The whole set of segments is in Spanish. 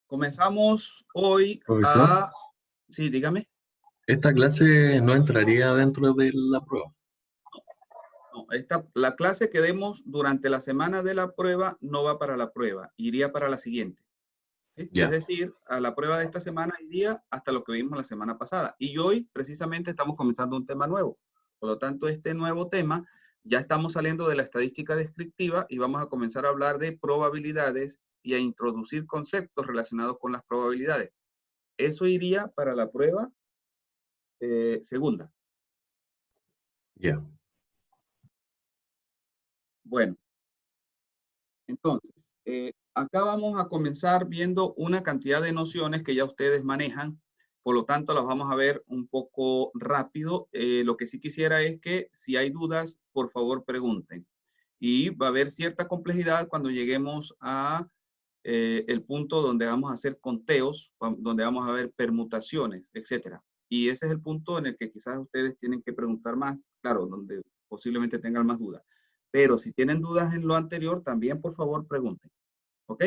Comenzamos hoy Profesor, a... Sí, dígame. esta clase no entraría dentro de la prueba. No, la clase que demos durante la semana de la prueba no va para la prueba, iría para la siguiente. ¿Sí? Es Ya, decir, a la prueba de esta semana iría hasta lo que vimos la semana pasada. Y hoy precisamente estamos comenzando un tema nuevo. Por lo tanto, este nuevo tema, ya estamos saliendo de la estadística descriptiva y vamos a comenzar a hablar de probabilidades y a introducir conceptos relacionados con las probabilidades. Eso iría para la prueba segunda. ya. Bueno, entonces, acá vamos a comenzar viendo una cantidad de nociones que ya ustedes manejan, por lo tanto las vamos a ver un poco rápido. Lo que sí quisiera es que si hay dudas, por favor pregunten. Y va a haber cierta complejidad cuando lleguemos a el punto donde vamos a hacer conteos, donde vamos a ver permutaciones, etcétera. Y ese es el punto en el que quizás ustedes tienen que preguntar más, claro, donde posiblemente tengan más dudas. Pero si tienen dudas en lo anterior, también por favor pregunten. ¿Ok?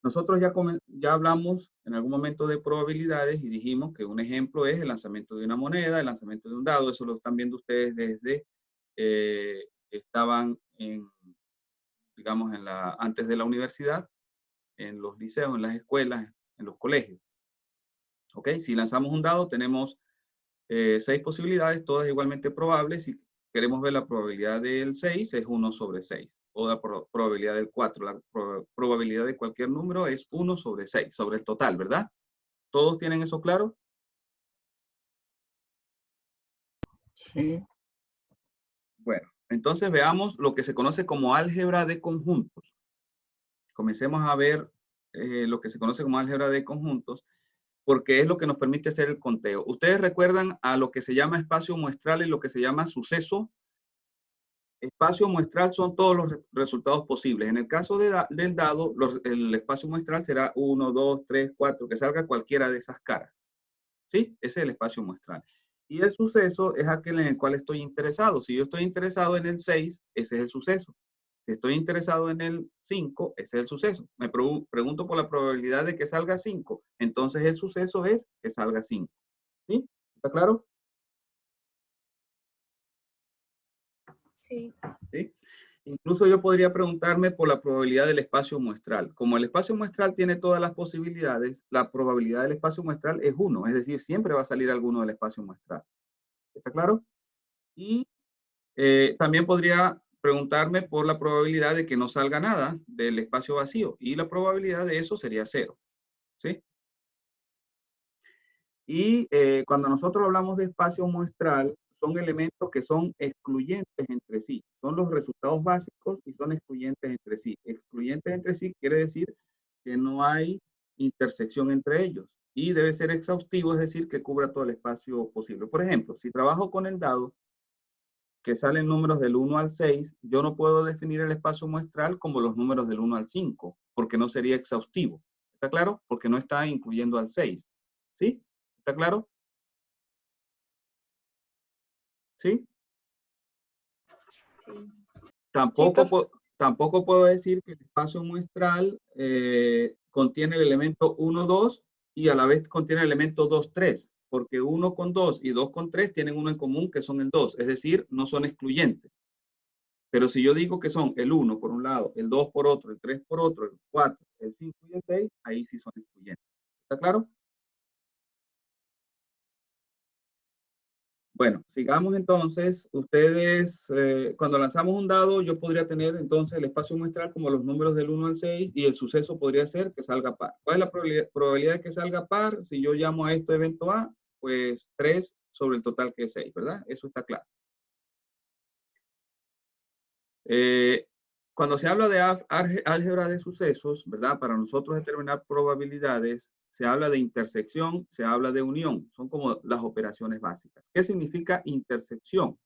Nosotros ya hablamos en algún momento de probabilidades y dijimos que un ejemplo es el lanzamiento de una moneda, el lanzamiento de un dado. Eso lo están viendo ustedes desde estaban en, digamos, antes de la universidad, en los liceos, en las escuelas, en los colegios. ¿Ok? Si lanzamos un dado, tenemos 6 posibilidades, todas igualmente probables. Si queremos ver la probabilidad del 6, es 1/6. O la probabilidad del 4. La probabilidad de cualquier número es 1/6, sobre el total, ¿verdad? ¿Todos tienen eso claro? Sí. Bueno, entonces veamos lo que se conoce como álgebra de conjuntos. Comencemos a ver lo que se conoce como álgebra de conjuntos, porque es lo que nos permite hacer el conteo. Ustedes recuerdan a lo que se llama espacio muestral y lo que se llama suceso. Espacio muestral son todos los resultados posibles. En el caso del dado, el espacio muestral será 1, 2, 3, 4, que salga cualquiera de esas caras. ¿Sí? Ese es el espacio muestral. Y el suceso es aquel en el cual estoy interesado. Si yo estoy interesado en el 6, ese es el suceso. Si estoy interesado en el 5, ese es el suceso. Me pregunto por la probabilidad de que salga 5. Entonces el suceso es que salga 5. ¿Sí? ¿Está claro? Sí. ¿Sí? Incluso yo podría preguntarme por la probabilidad del espacio muestral. Como el espacio muestral tiene todas las posibilidades, la probabilidad del espacio muestral es 1, es decir, siempre va a salir alguno del espacio muestral. ¿Está claro? Y también podría preguntarme por la probabilidad de que no salga nada del espacio vacío, y la probabilidad de eso sería 0. ¿Sí? Y cuando nosotros hablamos de espacio muestral, son elementos que son excluyentes entre sí. Son los resultados básicos y son excluyentes entre sí. Excluyentes entre sí quiere decir que no hay intersección entre ellos. Y debe ser exhaustivo, es decir, que cubra todo el espacio posible. Por ejemplo, si trabajo con el dado, que salen números del 1 al 6, yo no puedo definir el espacio muestral como los números del 1 al 5, porque no sería exhaustivo. ¿Está claro? Porque no está incluyendo al 6. ¿Sí? ¿Está claro? ¿Sí? Sí, Tampoco puedo decir que el espacio muestral contiene el elemento 1, 2 y a la vez contiene el elemento 2, 3, porque 1 con 2 y 2 con 3 tienen uno en común que son el 2, es decir, no son excluyentes. Pero si yo digo que son el 1 por un lado, el 2 por otro, el 3 por otro, el 4, el 5 y el 6, ahí sí son excluyentes. ¿Está claro? Bueno, sigamos entonces. Ustedes, cuando lanzamos un dado, yo podría tener entonces el espacio muestral como los números del 1 al 6 y el suceso podría ser que salga par. ¿Cuál es la probabilidad de que salga par? Si yo llamo a esto evento A, pues 3 sobre el total que es 6, ¿verdad? Eso está claro. Eh, Cuando se habla de álgebra de sucesos, ¿verdad? Para nosotros determinar probabilidades, se habla de intersección, se habla de unión. Son como las operaciones básicas. ¿Qué significa intersección?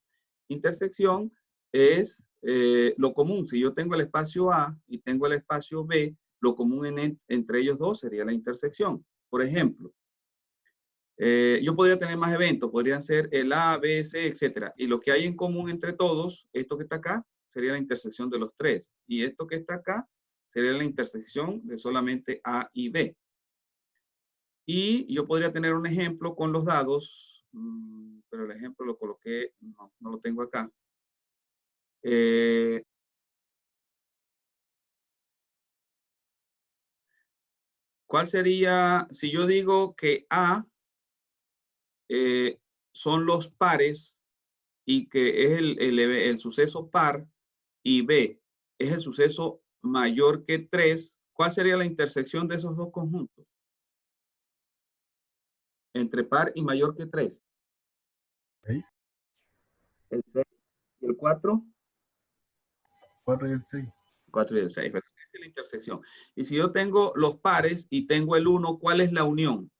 Intersección es lo común. Si yo tengo el espacio A y tengo el espacio B, lo común entre ellos dos sería la intersección. Por ejemplo, yo podría tener más eventos, podrían ser el A, B, C, etcétera. Y lo que hay en común entre todos, esto que está acá, sería la intersección de los tres. Y esto que está acá, sería la intersección de solamente A y B. Y yo podría tener un ejemplo con los dados, pero el ejemplo lo coloqué, no lo tengo acá. ¿Cuál sería, si yo digo que A son los pares y que es el suceso par y B es el suceso mayor que 3, ¿cuál sería la intersección de esos dos conjuntos? Entre par y mayor que 3. 6, El 6 y el 4. 4 y el 6. 4 y el 6. Esa es la intersección. Y si yo tengo los pares y tengo el 1, ¿cuál es la unión?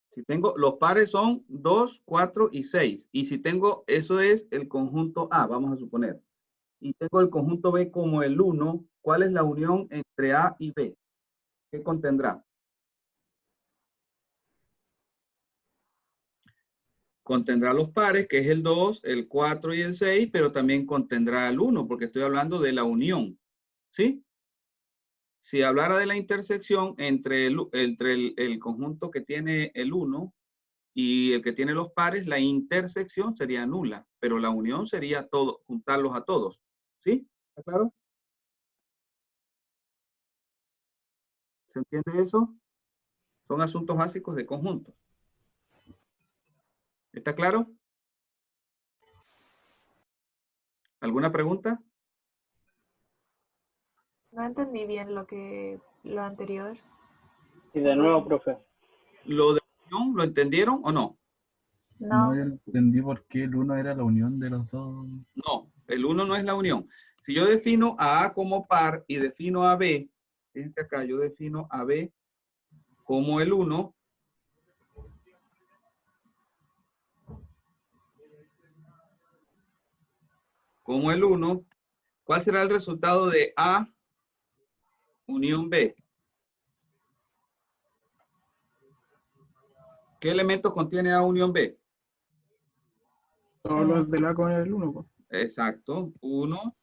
Si tengo, los pares son 2, 4 y 6. Y si tengo, eso es el conjunto A, vamos a suponer. Y tengo el conjunto B como el 1, ¿cuál es la unión entre A y B? ¿Qué contendrá? Contendrá los pares, que es el 2, el 4 y el 6, pero también contendrá el 1, porque estoy hablando de la unión. ¿Sí? Si hablara de la intersección entre el conjunto que tiene el 1 y el que tiene los pares, la intersección sería nula, pero la unión sería todo, juntarlos a todos. ¿Sí? ¿Está claro? ¿Se entiende eso? Son asuntos básicos de conjuntos. ¿Está claro? ¿Alguna pregunta? No entendí bien lo anterior. Y de nuevo, profe. ¿Lo de unión lo entendieron o no? No, No, yo no entendí por qué el 1 era la unión de los dos. No, el 1 no es la unión. Si yo defino a A como par y defino a B, fíjense acá, yo defino a B como el 1, ¿cuál será el resultado de A unión B? ¿Qué elementos contiene A unión B? Todos los de la con el 1. Exacto, 1,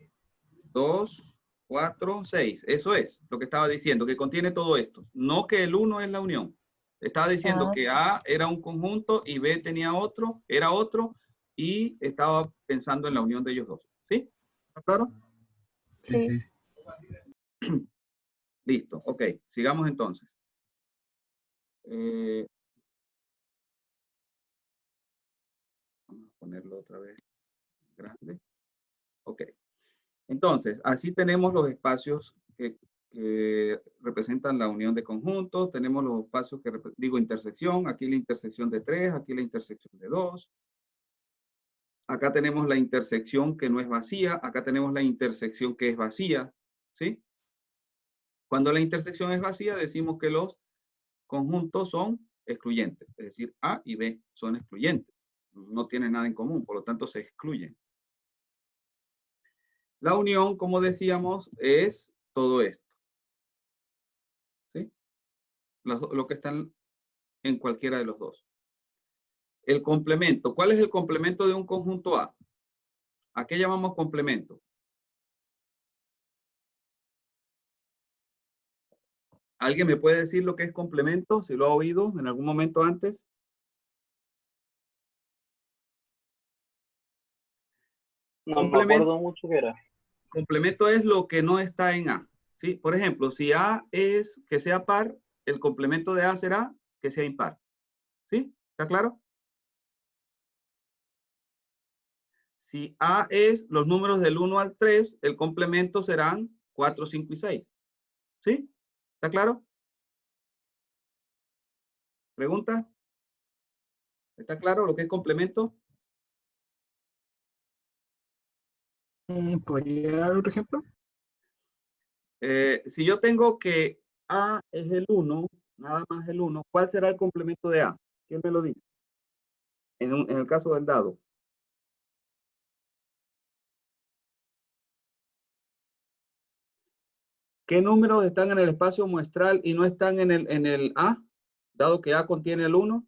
2, 4, 6. Eso es lo que estaba diciendo, que contiene todo esto. No que el 1 es la unión. Estaba diciendo que A era un conjunto y B tenía otro, era otro, y estaba pensando en la unión de ellos dos. ¿Sí? ¿Está claro? Sí, sí. sí. Listo, ok. Sigamos entonces. Vamos a ponerlo otra vez grande. Ok. Entonces, así tenemos los espacios que representan la unión de conjuntos. Tenemos los espacios que, digo, intersección. Aquí la intersección de 3, aquí la intersección de 2. Acá tenemos la intersección que no es vacía. Acá tenemos la intersección que es vacía. ¿Sí? Cuando la intersección es vacía, decimos que los conjuntos son excluyentes. Es decir, A y B son excluyentes. No tienen nada en común, por lo tanto se excluyen. La unión, como decíamos, es todo esto. ¿Sí? Lo que están en cualquiera de los dos. El complemento. ¿Cuál es el complemento de un conjunto A? ¿A qué llamamos complemento? ¿Alguien me puede decir lo que es complemento? Si lo ha oído en algún momento antes. No me acuerdo mucho qué era. Complemento es lo que no está en A. ¿Sí? Por ejemplo, si A es que sea par, el complemento de A será que sea impar. ¿Sí? ¿Está claro? Si A es los números del 1 al 3, el complemento serán 4, 5 y 6. ¿Sí? ¿Está claro? ¿Preguntas? ¿Está claro lo que es complemento? ¿Podría dar otro ejemplo? Si yo tengo que A es el 1, nada más el 1, ¿cuál será el complemento de A? ¿Quién me lo dice? En el caso del dado. ¿Qué números están en el espacio muestral y no están en el A? Dado que A contiene el 1.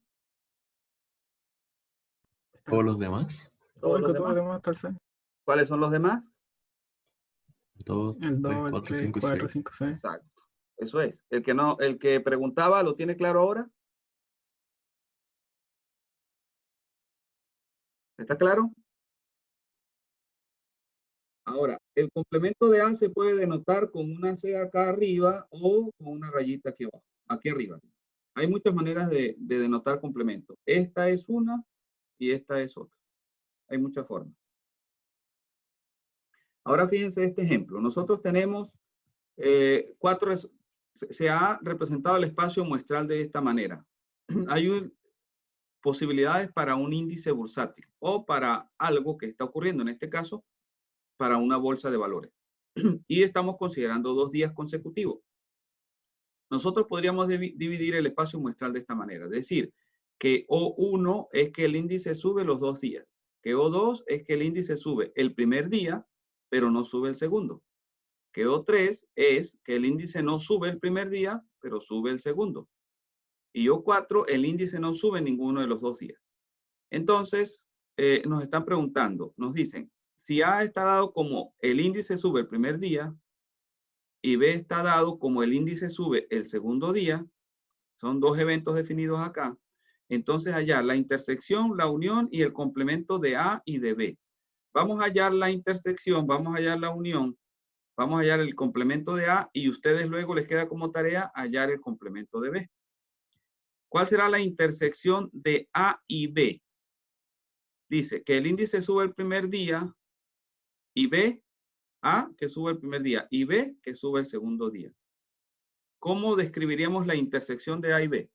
Todos los demás. ¿Todos los Todo lo demás? demás hasta el 6. ¿Cuáles son los demás? 2, El 3, 2, el 4, 3, 5 y 4, 6. 5, 6. Exacto. Eso es. El que preguntaba, ¿lo tiene claro ahora? ¿Está claro? Ahora, el complemento de A se puede denotar con una C acá arriba o con una rayita aquí abajo, aquí arriba. Hay muchas maneras de denotar complemento. Esta es una y esta es otra. Hay muchas formas. Ahora fíjense este ejemplo. Nosotros tenemos se ha representado el espacio muestral de esta manera. Hay posibilidades para un índice bursátil o para algo que está ocurriendo, en este caso, para una bolsa de valores. Y estamos considerando 2 días consecutivos. Nosotros podríamos dividir el espacio muestral de esta manera. Es decir, que O1 es que el índice sube los 2 días. Que O2 es que el índice sube el primer día, pero no sube el segundo. Que O3 es que el índice no sube el primer día, pero sube el segundo. Y O4, el índice no sube ninguno de los 2 días. Entonces, nos están preguntando, nos dicen, si A está dado como el índice sube el primer día y B está dado como el índice sube el segundo día, son 2 eventos definidos acá, entonces hallar la intersección, la unión y el complemento de A y de B. Vamos a hallar la intersección, vamos a hallar la unión, vamos a hallar el complemento de A y ustedes luego les queda como tarea hallar el complemento de B. ¿Cuál será la intersección de A y B? Dice que el índice sube el primer día y B, A que sube el primer día y B que sube el segundo día. ¿Cómo describiríamos la intersección de A y B?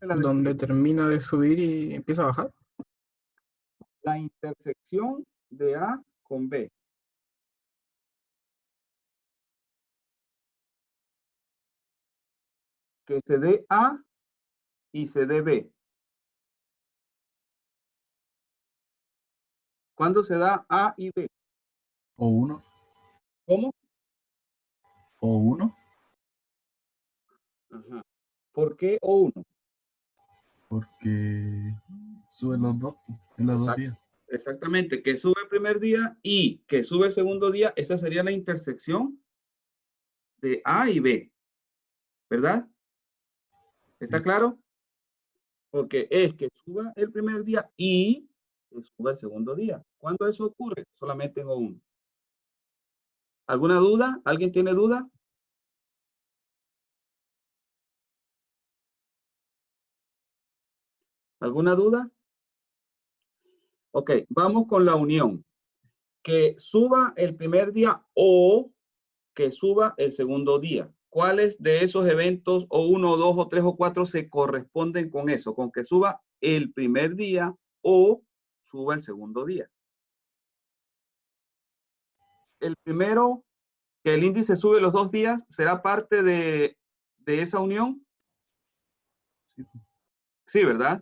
Donde termina de subir y empieza a bajar. La intersección de A con B. Que se dé A y se dé B. ¿Cuándo se da A y B? O1. ¿Cómo? O1. Ajá. ¿Por qué O1? Porque suben los dos en los 2 días. Exactamente, que sube el primer día y que sube el segundo día, esa sería la intersección de A y B, ¿verdad? ¿Está claro? Porque es que suba el primer día y que suba el segundo día. ¿Cuándo eso ocurre? Solamente en O1. ¿Alguna duda? ¿Alguien tiene duda? ¿Alguna duda? Ok, vamos con la unión. Que suba el primer día o que suba el segundo día. ¿Cuáles de esos eventos o 1, 2 o 3 o 4 se corresponden con eso? Con que suba el primer día o suba el segundo día. El primero, que el índice sube los 2 días, ¿será parte de esa unión? Sí, ¿verdad?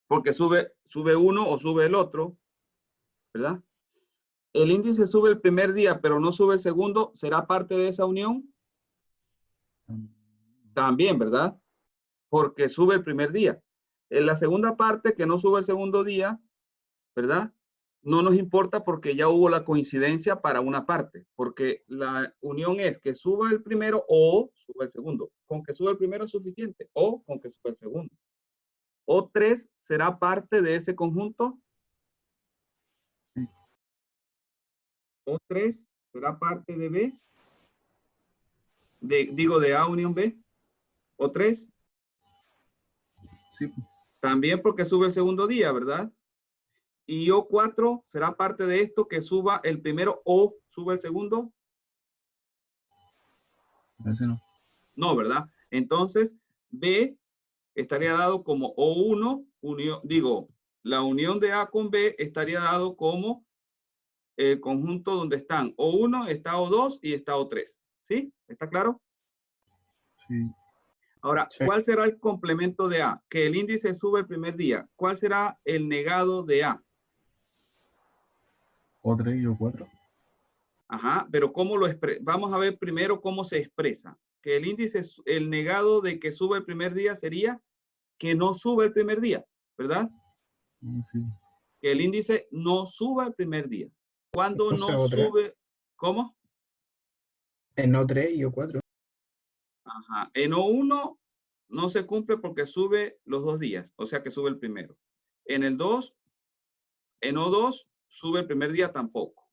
Porque sube uno o sube el otro, ¿verdad? El índice sube el primer día, pero no sube el segundo, ¿será parte de esa unión? También, ¿verdad? Porque sube el primer día. En la segunda parte, que no sube el segundo día, ¿verdad? No nos importa porque ya hubo la coincidencia para una parte, porque la unión es que suba el primero o suba el segundo. Con que suba el primero es suficiente o con que suba el segundo. O3 será parte de ese conjunto. Sí. O3 será parte de B. De A unión B. O3. Sí. También porque sube el segundo día, ¿verdad? Y O4 será parte de esto que suba el primero o sube el segundo. Ese no. No, ¿verdad? Entonces, B estaría dado como O1, la unión de A con B estaría dado como el conjunto donde están O1, está O2 y está O3. ¿Sí? ¿Está claro? Sí. Ahora, Sí. ¿cuál será el complemento de A? Que el índice sube el primer día. ¿Cuál será el negado de A? O3 y O4. Ajá, pero ¿cómo lo expresa? Vamos a ver primero cómo se expresa. que el índice, el negado de que sube el primer día sería que no sube el primer día, ¿verdad? Sí. Que el índice no suba el primer día. Cuando Entonces, no otra. sube, ¿cómo? En O3 y O4. Ajá. En O1 no se cumple porque sube los 2 días, o sea que sube el primero. En el 2, en O2 sube el primer día tampoco.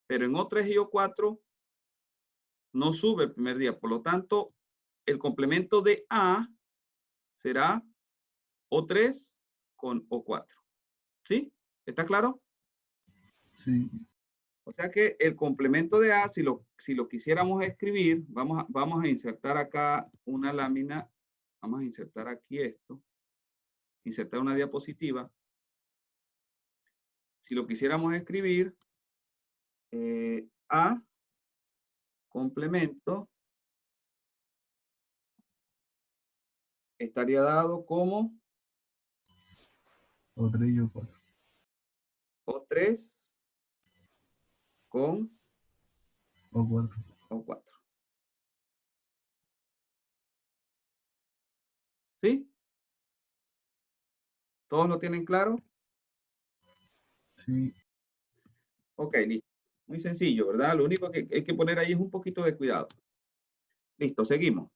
Pero en O3 y O4 no sube el primer día. Por lo tanto, el complemento de A será O3 con O4. ¿Sí? ¿Está claro? Sí. O sea que el complemento de A, si lo quisiéramos escribir, vamos a insertar acá una lámina. Vamos a insertar aquí esto. Insertar una diapositiva. Si lo quisiéramos escribir, A complemento estaría dado como O3 y O4. O3 con O4. O4. ¿Sí? ¿Todos lo tienen claro? Sí. Ok, listo. Muy sencillo, ¿verdad? Lo único que hay que poner ahí es un poquito de cuidado. Listo, seguimos.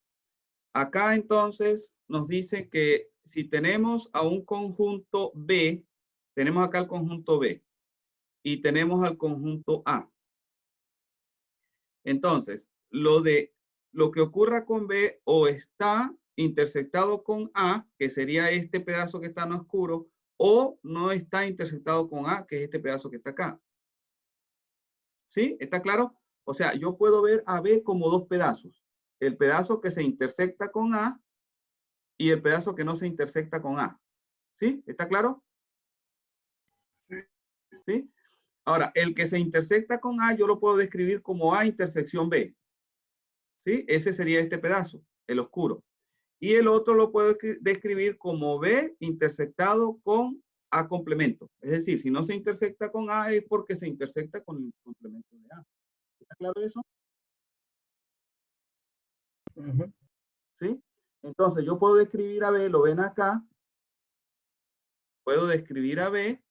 Acá entonces nos dice que si tenemos a un conjunto B, tenemos acá el conjunto B y tenemos al conjunto A. Entonces, lo que ocurra con B o está intersectado con A, que sería este pedazo que está en oscuro, o no está intersectado con A, que es este pedazo que está acá. ¿Sí? ¿Está claro? O sea, yo puedo ver a B como dos pedazos. El pedazo que se intersecta con A y el pedazo que no se intersecta con A. ¿Sí? ¿Está claro? ¿Sí? Ahora, el que se intersecta con A, yo lo puedo describir como A intersección B. ¿Sí? Ese sería este pedazo, el oscuro. Y el otro lo puedo describir como B intersectado con A complemento. Es decir, si no se intersecta con A es porque se intersecta con el complemento de A. ¿Está claro eso? Ujú. ¿Sí? Entonces yo puedo describir a B, lo ven acá, puedo describir a B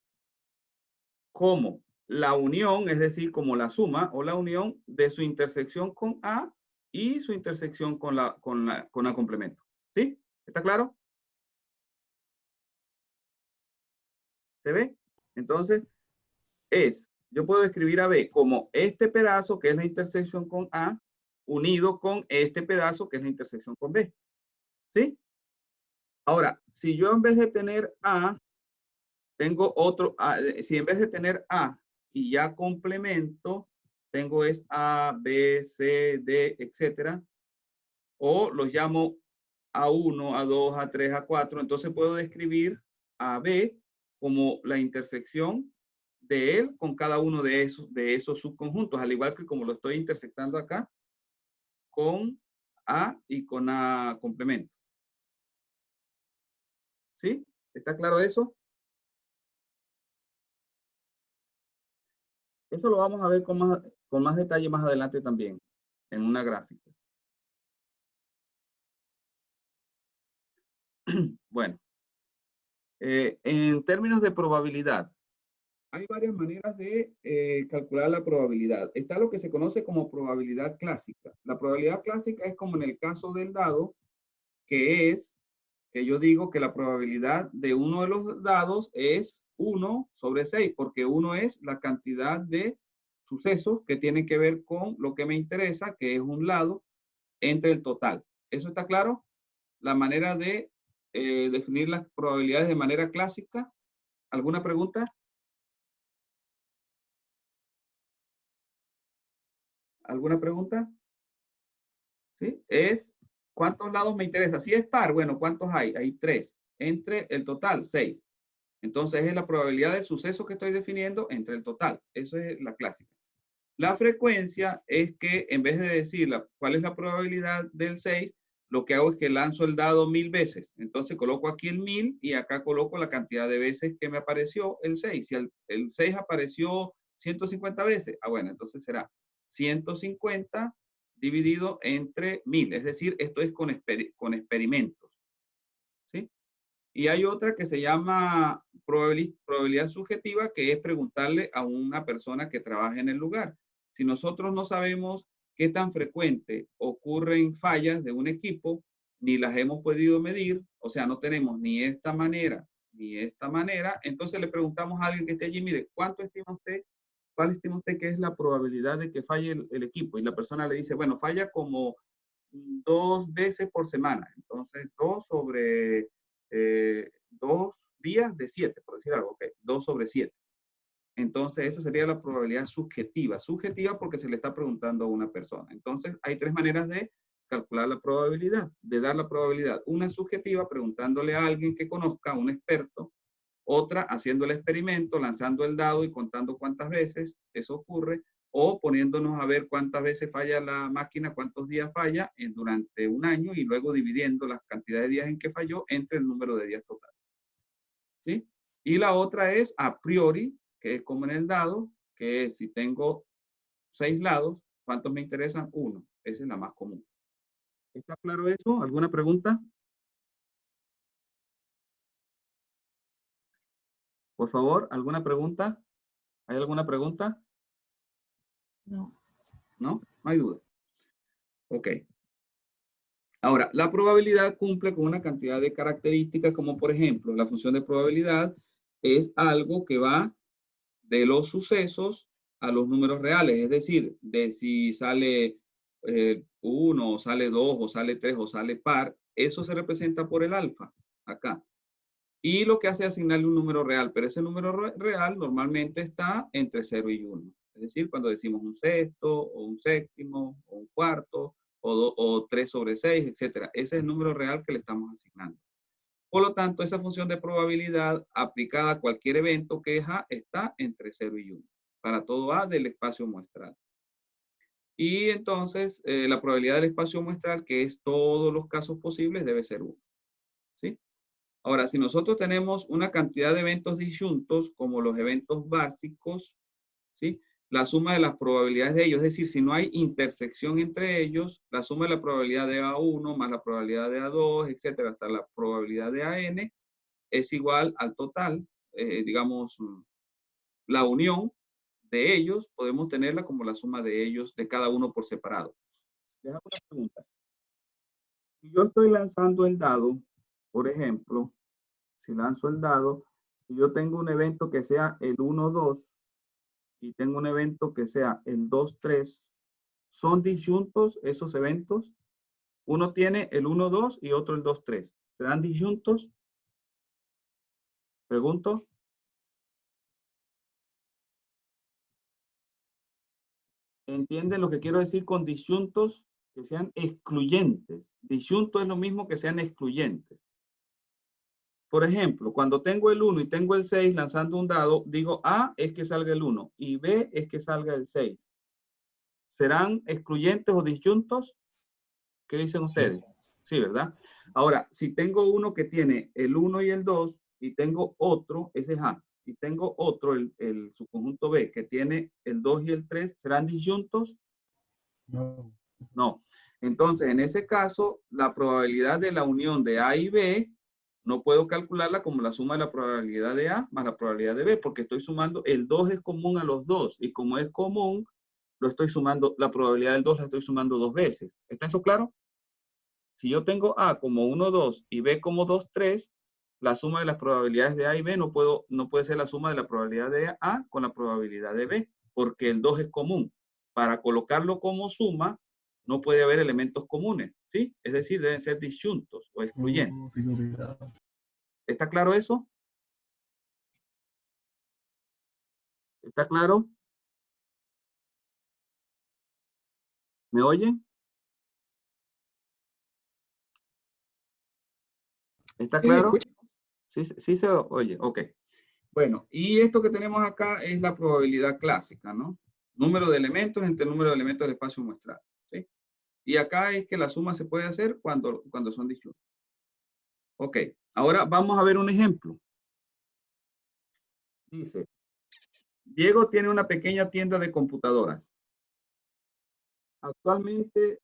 como la unión, es decir, como la suma o la unión de su intersección con A y su intersección con la complemento. ¿Sí? ¿Está claro? ¿Se ve? Entonces, yo puedo describir a B como este pedazo que es la intersección con A unido con este pedazo que es la intersección con B. ¿Sí? Ahora, si yo en vez de tener A, tengo otro, si en vez de tener A y ya complemento, tengo es A, B, C, D, etcétera, o los llamo A1, A2, A3, A4, entonces puedo describir a B como la intersección de él con cada uno de esos subconjuntos, al igual que como lo estoy intersectando acá con A y con A complemento. ¿Sí? ¿Está claro eso? Eso lo vamos a ver con más detalle más adelante también, en una gráfica. Bueno, en términos de probabilidad, hay varias maneras de calcular la probabilidad. Está lo que se conoce como probabilidad clásica. La probabilidad clásica es como en el caso del dado, que yo digo que la probabilidad de uno de los dados es 1 sobre 6, porque 1 es la cantidad de sucesos que tienen que ver con lo que me interesa, que es un lado, entre el total. ¿Eso está claro? La manera de definir las probabilidades de manera clásica. ¿Alguna pregunta? ¿Alguna pregunta? ¿Sí? Es ¿cuántos lados me interesa? Si es par, bueno, ¿cuántos hay? Hay 3. Entre el total, 6. Entonces es la probabilidad del suceso que estoy definiendo entre el total. Eso es la clásica. La frecuencia es que en vez de decir cuál es la probabilidad del 6, lo que hago es que lanzo el dado 1000 veces. Entonces coloco aquí el 1000 y acá coloco la cantidad de veces que me apareció el 6. Si el 6 apareció 150 veces, bueno, entonces será 150 dividido entre 1000. Es decir, esto es con experimentos. ¿Sí? Y hay otra que se llama probabilidad subjetiva, que es preguntarle a una persona que trabaja en el lugar. Si nosotros no sabemos qué tan frecuente ocurren fallas de un equipo, ni las hemos podido medir, o sea, no tenemos ni esta manera, ni esta manera, entonces le preguntamos a alguien que esté allí, mire, ¿cuánto estima usted? ¿Cuál estima usted que es la probabilidad de que falle el equipo? Y la persona le dice, bueno, falla como 2 veces por semana. Entonces, 2 sobre 2 días de 7, por decir algo, ok, 2 sobre 7. Entonces, esa sería la probabilidad subjetiva. Subjetiva porque se le está preguntando a una persona. Entonces, hay 3 maneras de calcular la probabilidad, de dar la probabilidad. Una subjetiva, preguntándole a alguien que conozca, a un experto. Otra, haciendo el experimento, lanzando el dado y contando cuántas veces eso ocurre. O poniéndonos a ver cuántas veces falla la máquina, cuántos días falla durante un año y luego dividiendo las cantidades de días en que falló entre el número de días total. ¿Sí? Y la otra es a priori, que es como en el dado, que es si tengo 6 lados, ¿cuántos me interesan? 1. Esa es la más común. ¿Está claro eso? ¿Alguna pregunta? Por favor, ¿alguna pregunta? ¿Hay alguna pregunta? No. ¿No? No hay duda. Ok. Ahora, la probabilidad cumple con una cantidad de características, como por ejemplo, la función de probabilidad es algo que va de los sucesos a los números reales, es decir, de si sale 1, o sale 2, o sale 3, o sale par, eso se representa por el alfa, acá. Y lo que hace es asignarle un número real, pero ese número real normalmente está entre 0 y 1. Es decir, cuando decimos un sexto, o un séptimo, o un cuarto, o 3 sobre 6, etcétera. Ese es el número real que le estamos asignando. Por lo tanto, esa función de probabilidad aplicada a cualquier evento que es A está entre 0 y 1. Para todo A del espacio muestral. Y entonces, la probabilidad del espacio muestral, que es todos los casos posibles, debe ser 1. ¿Sí? Ahora, si nosotros tenemos una cantidad de eventos disyuntos, como los eventos básicos, ¿sí? La suma de las probabilidades de ellos, es decir, si no hay intersección entre ellos, la suma de la probabilidad de A1 más la probabilidad de A2, etcétera, hasta la probabilidad de AN, es igual al total, digamos, la unión de ellos, podemos tenerla como la suma de ellos, de cada uno por separado. Les hago una pregunta. Si yo estoy lanzando el dado, por ejemplo, si lanzo el dado y yo tengo un evento que sea el 1-2 y tengo un evento que sea el 2-3, ¿son disyuntos esos eventos? Uno tiene el 1-2 y otro el 2-3. ¿Serán disyuntos? Pregunto. ¿Entienden lo que quiero decir con disyuntos? Que sean excluyentes. Disyunto es lo mismo que sean excluyentes. Por ejemplo, cuando tengo el 1 y tengo el 6 lanzando un dado, digo A es que salga el 1 y B es que salga el 6. ¿Serán excluyentes o disyuntos? ¿Qué dicen ustedes? Sí, ¿verdad? Ahora, si tengo uno que tiene el 1 y el 2 y tengo otro, ese es A, y tengo otro, el subconjunto B, que tiene el 2 y el 3, ¿serán disyuntos? No. No. Entonces, en ese caso, la probabilidad de la unión de A y B no puedo calcularla como la suma de la probabilidad de A más la probabilidad de B, porque estoy sumando, el 2 es común a los dos, y como es común, lo estoy sumando, la probabilidad del 2 la estoy sumando 2 veces. ¿Está eso claro? Si yo tengo A como 1, 2 y B como 2, 3, la suma de las probabilidades de A y B no puede ser la suma de la probabilidad de A con la probabilidad de B, porque el 2 es común. Para colocarlo como suma, no puede haber elementos comunes, ¿sí? Es decir, deben ser disyuntos o excluyentes. ¿Está claro eso? ¿Está claro? ¿Me oyen? ¿Está Sí, se claro? escucha. Sí se oye, ok. Bueno, y esto que tenemos acá es la probabilidad clásica, ¿no? Número de elementos entre el número de elementos del espacio muestral, ¿sí? Y acá es que la suma se puede hacer cuando son disyuntos. Ok, ahora vamos a ver un ejemplo. Dice, Diego tiene una pequeña tienda de computadoras. Actualmente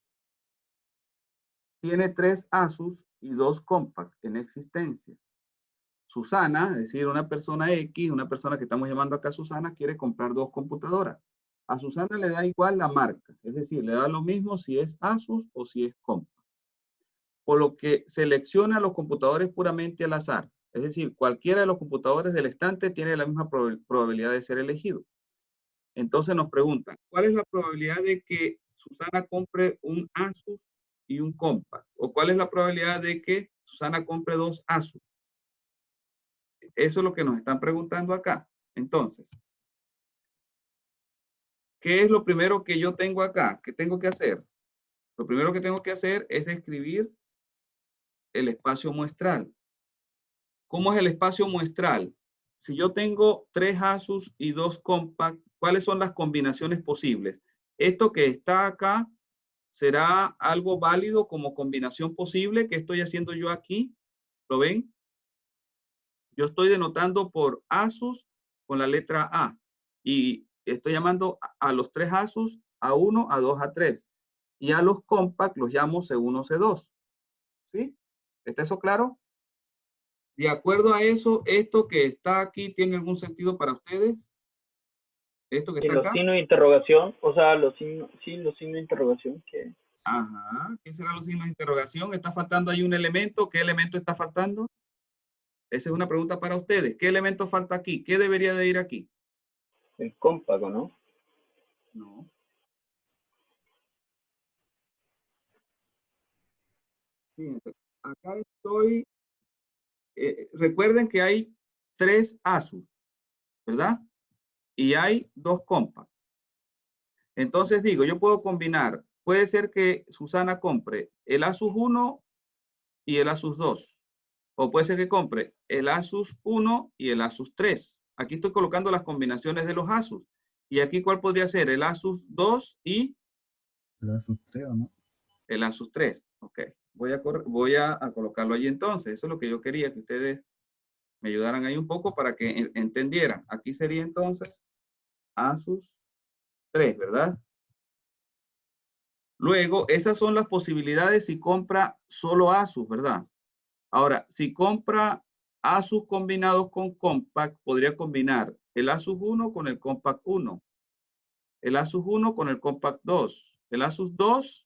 tiene 3 Asus y 2 Compaq en existencia. Susana, es decir, una persona X, una persona que estamos llamando acá Susana, quiere comprar 2 computadoras. A Susana le da igual la marca, es decir, le da lo mismo si es Asus o si es Compaq. Por lo que selecciona los computadores puramente al azar. Es decir, cualquiera de los computadores del estante tiene la misma probabilidad de ser elegido. Entonces nos preguntan, ¿cuál es la probabilidad de que Susana compre un Asus y un Compaq? ¿O cuál es la probabilidad de que Susana compre 2 Asus? Eso es lo que nos están preguntando acá. Entonces, ¿qué es lo primero que yo tengo acá? ¿Qué tengo que hacer? Lo primero que tengo que hacer es describir el espacio muestral. ¿Cómo es el espacio muestral? Si yo tengo 3 Asus y 2 Compaq, ¿cuáles son las combinaciones posibles? Esto que está acá será algo válido como combinación posible. ¿Qué estoy haciendo yo aquí? ¿Lo ven? Yo estoy denotando por Asus con la letra A y estoy llamando a los 3 Asus A1, A2, A3 y a los Compaq los llamo C1, C2. ¿Sí? ¿Está eso claro? De acuerdo a eso, esto que está aquí, ¿tiene algún sentido para ustedes? Esto que Y está los acá. signos de interrogación, o sea, los signos, sí, los signos de interrogación que... Ajá. ¿Qué serán los signos de interrogación? ¿Está faltando ahí un elemento? ¿Qué elemento está faltando? Esa es una pregunta para ustedes. ¿Qué elemento falta aquí? ¿Qué debería de ir aquí? El cómpago, ¿no? No. Fíjense, acá estoy. Recuerden que hay 3 Asus, ¿verdad? Y hay 2 Compaq. Entonces digo, yo puedo combinar. Puede ser que Susana compre el Asus 1 y el Asus 2. O puede ser que compre el Asus 1 y el Asus 3. Aquí estoy colocando las combinaciones de los Asus. Y aquí, ¿cuál podría ser? El Asus 2 y El Asus 3, ¿o no? el Asus 3. Ok. Voy a colocarlo allí entonces. Eso es lo que yo quería, que ustedes me ayudaran ahí un poco para que entendieran. Aquí sería entonces Asus 3, ¿verdad? Luego, esas son las posibilidades si compra solo Asus, ¿verdad? Ahora, si compra Asus combinados con Compaq, podría combinar el Asus 1 con el Compaq 1, el Asus 1 con el Compaq 2, el Asus 2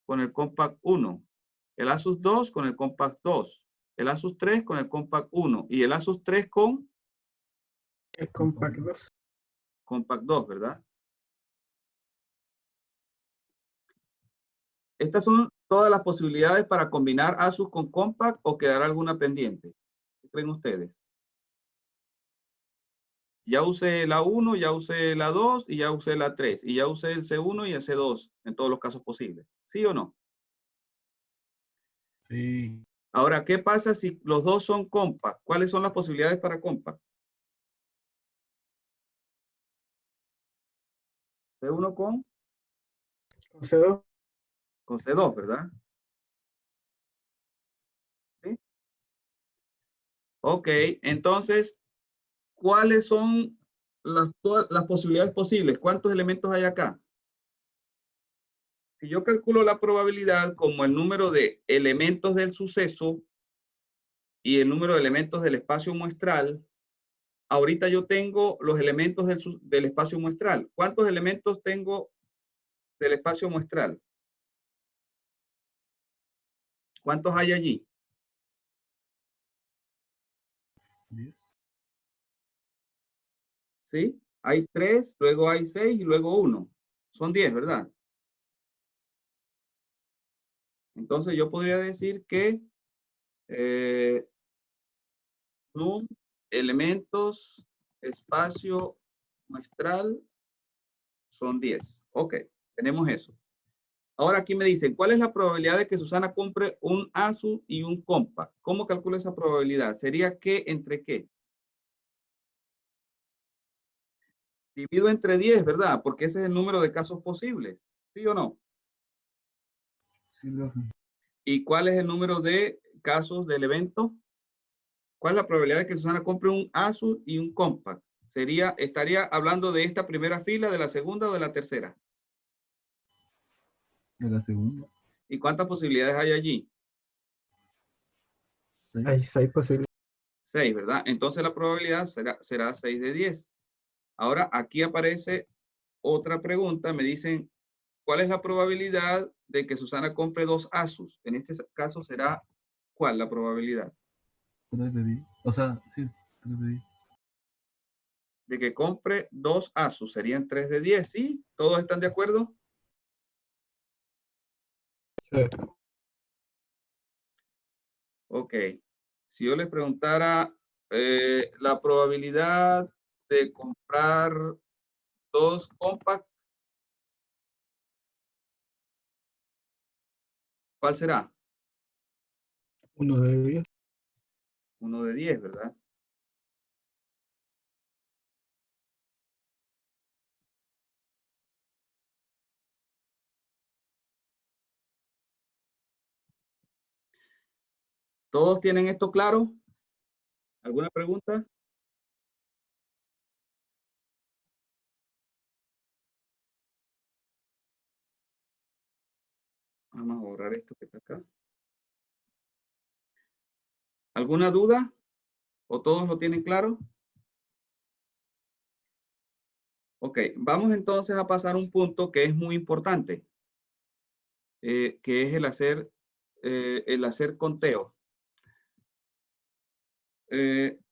con el Compaq 1, el Asus 2 con el Compaq 2, el Asus 3 con el Compaq 1 y el Asus 3 con El Compaq 2. Compaq 2, ¿verdad? Estas son todas las posibilidades para combinar Asus con Compaq o quedará alguna pendiente. ¿Qué creen ustedes? Ya usé la 1, ya usé la 2 y ya usé la 3. Y ya usé el C1 y el C2 en todos los casos posibles. ¿Sí o no? Sí. Ahora, ¿qué pasa si los dos son Compaq? ¿Cuáles son las posibilidades para Compaq? C1 Con C2. con C2, ¿verdad? ¿Sí? Ok, entonces, ¿cuáles son todas las posibilidades posibles? ¿Cuántos elementos hay acá? Si yo calculo la probabilidad como el número de elementos del suceso y el número de elementos del espacio muestral, ahorita yo tengo los elementos del espacio muestral. ¿Cuántos elementos tengo del espacio muestral? ¿Cuántos hay allí? 10. ¿Sí? Hay 3, luego hay 6 y luego 1. Son 10, ¿verdad? Entonces yo podría decir que num elementos espacio muestral son 10. Ok, tenemos eso. Ahora aquí me dicen, ¿cuál es la probabilidad de que Susana compre un Asus y un Compaq? ¿Cómo calculo esa probabilidad? ¿Sería qué entre qué? Divido entre 10, ¿verdad? Porque ese es el número de casos posibles. ¿Sí o no? Sí, profe. ¿Y cuál es el número de casos del evento? ¿Cuál es la probabilidad de que Susana compre un Asus y un Compaq? Estaría hablando de esta primera fila, de la segunda o de la tercera. De la segunda. ¿Y cuántas posibilidades hay allí? ¿Sí? Hay 6 posibilidades. 6, ¿verdad? Entonces la probabilidad será 6 de 10. Ahora aquí aparece otra pregunta. Me dicen, ¿cuál es la probabilidad de que Susana compre 2 Asus? En este caso será, ¿cuál la probabilidad? 3 de 10. O sea, sí, 3 de 10. De que compre 2 Asus. Serían 3 de 10, ¿sí? ¿Todos están de acuerdo? Ok. Si yo les preguntara la probabilidad de comprar 2 Compact, ¿cuál será? 1 de 10. 1 de 10, ¿verdad? ¿Todos tienen esto claro? ¿Alguna pregunta? Vamos a borrar esto que está acá. ¿Alguna duda? ¿O todos lo tienen claro? Ok, vamos entonces a pasar a un punto que es muy importante, que es el hacer conteo.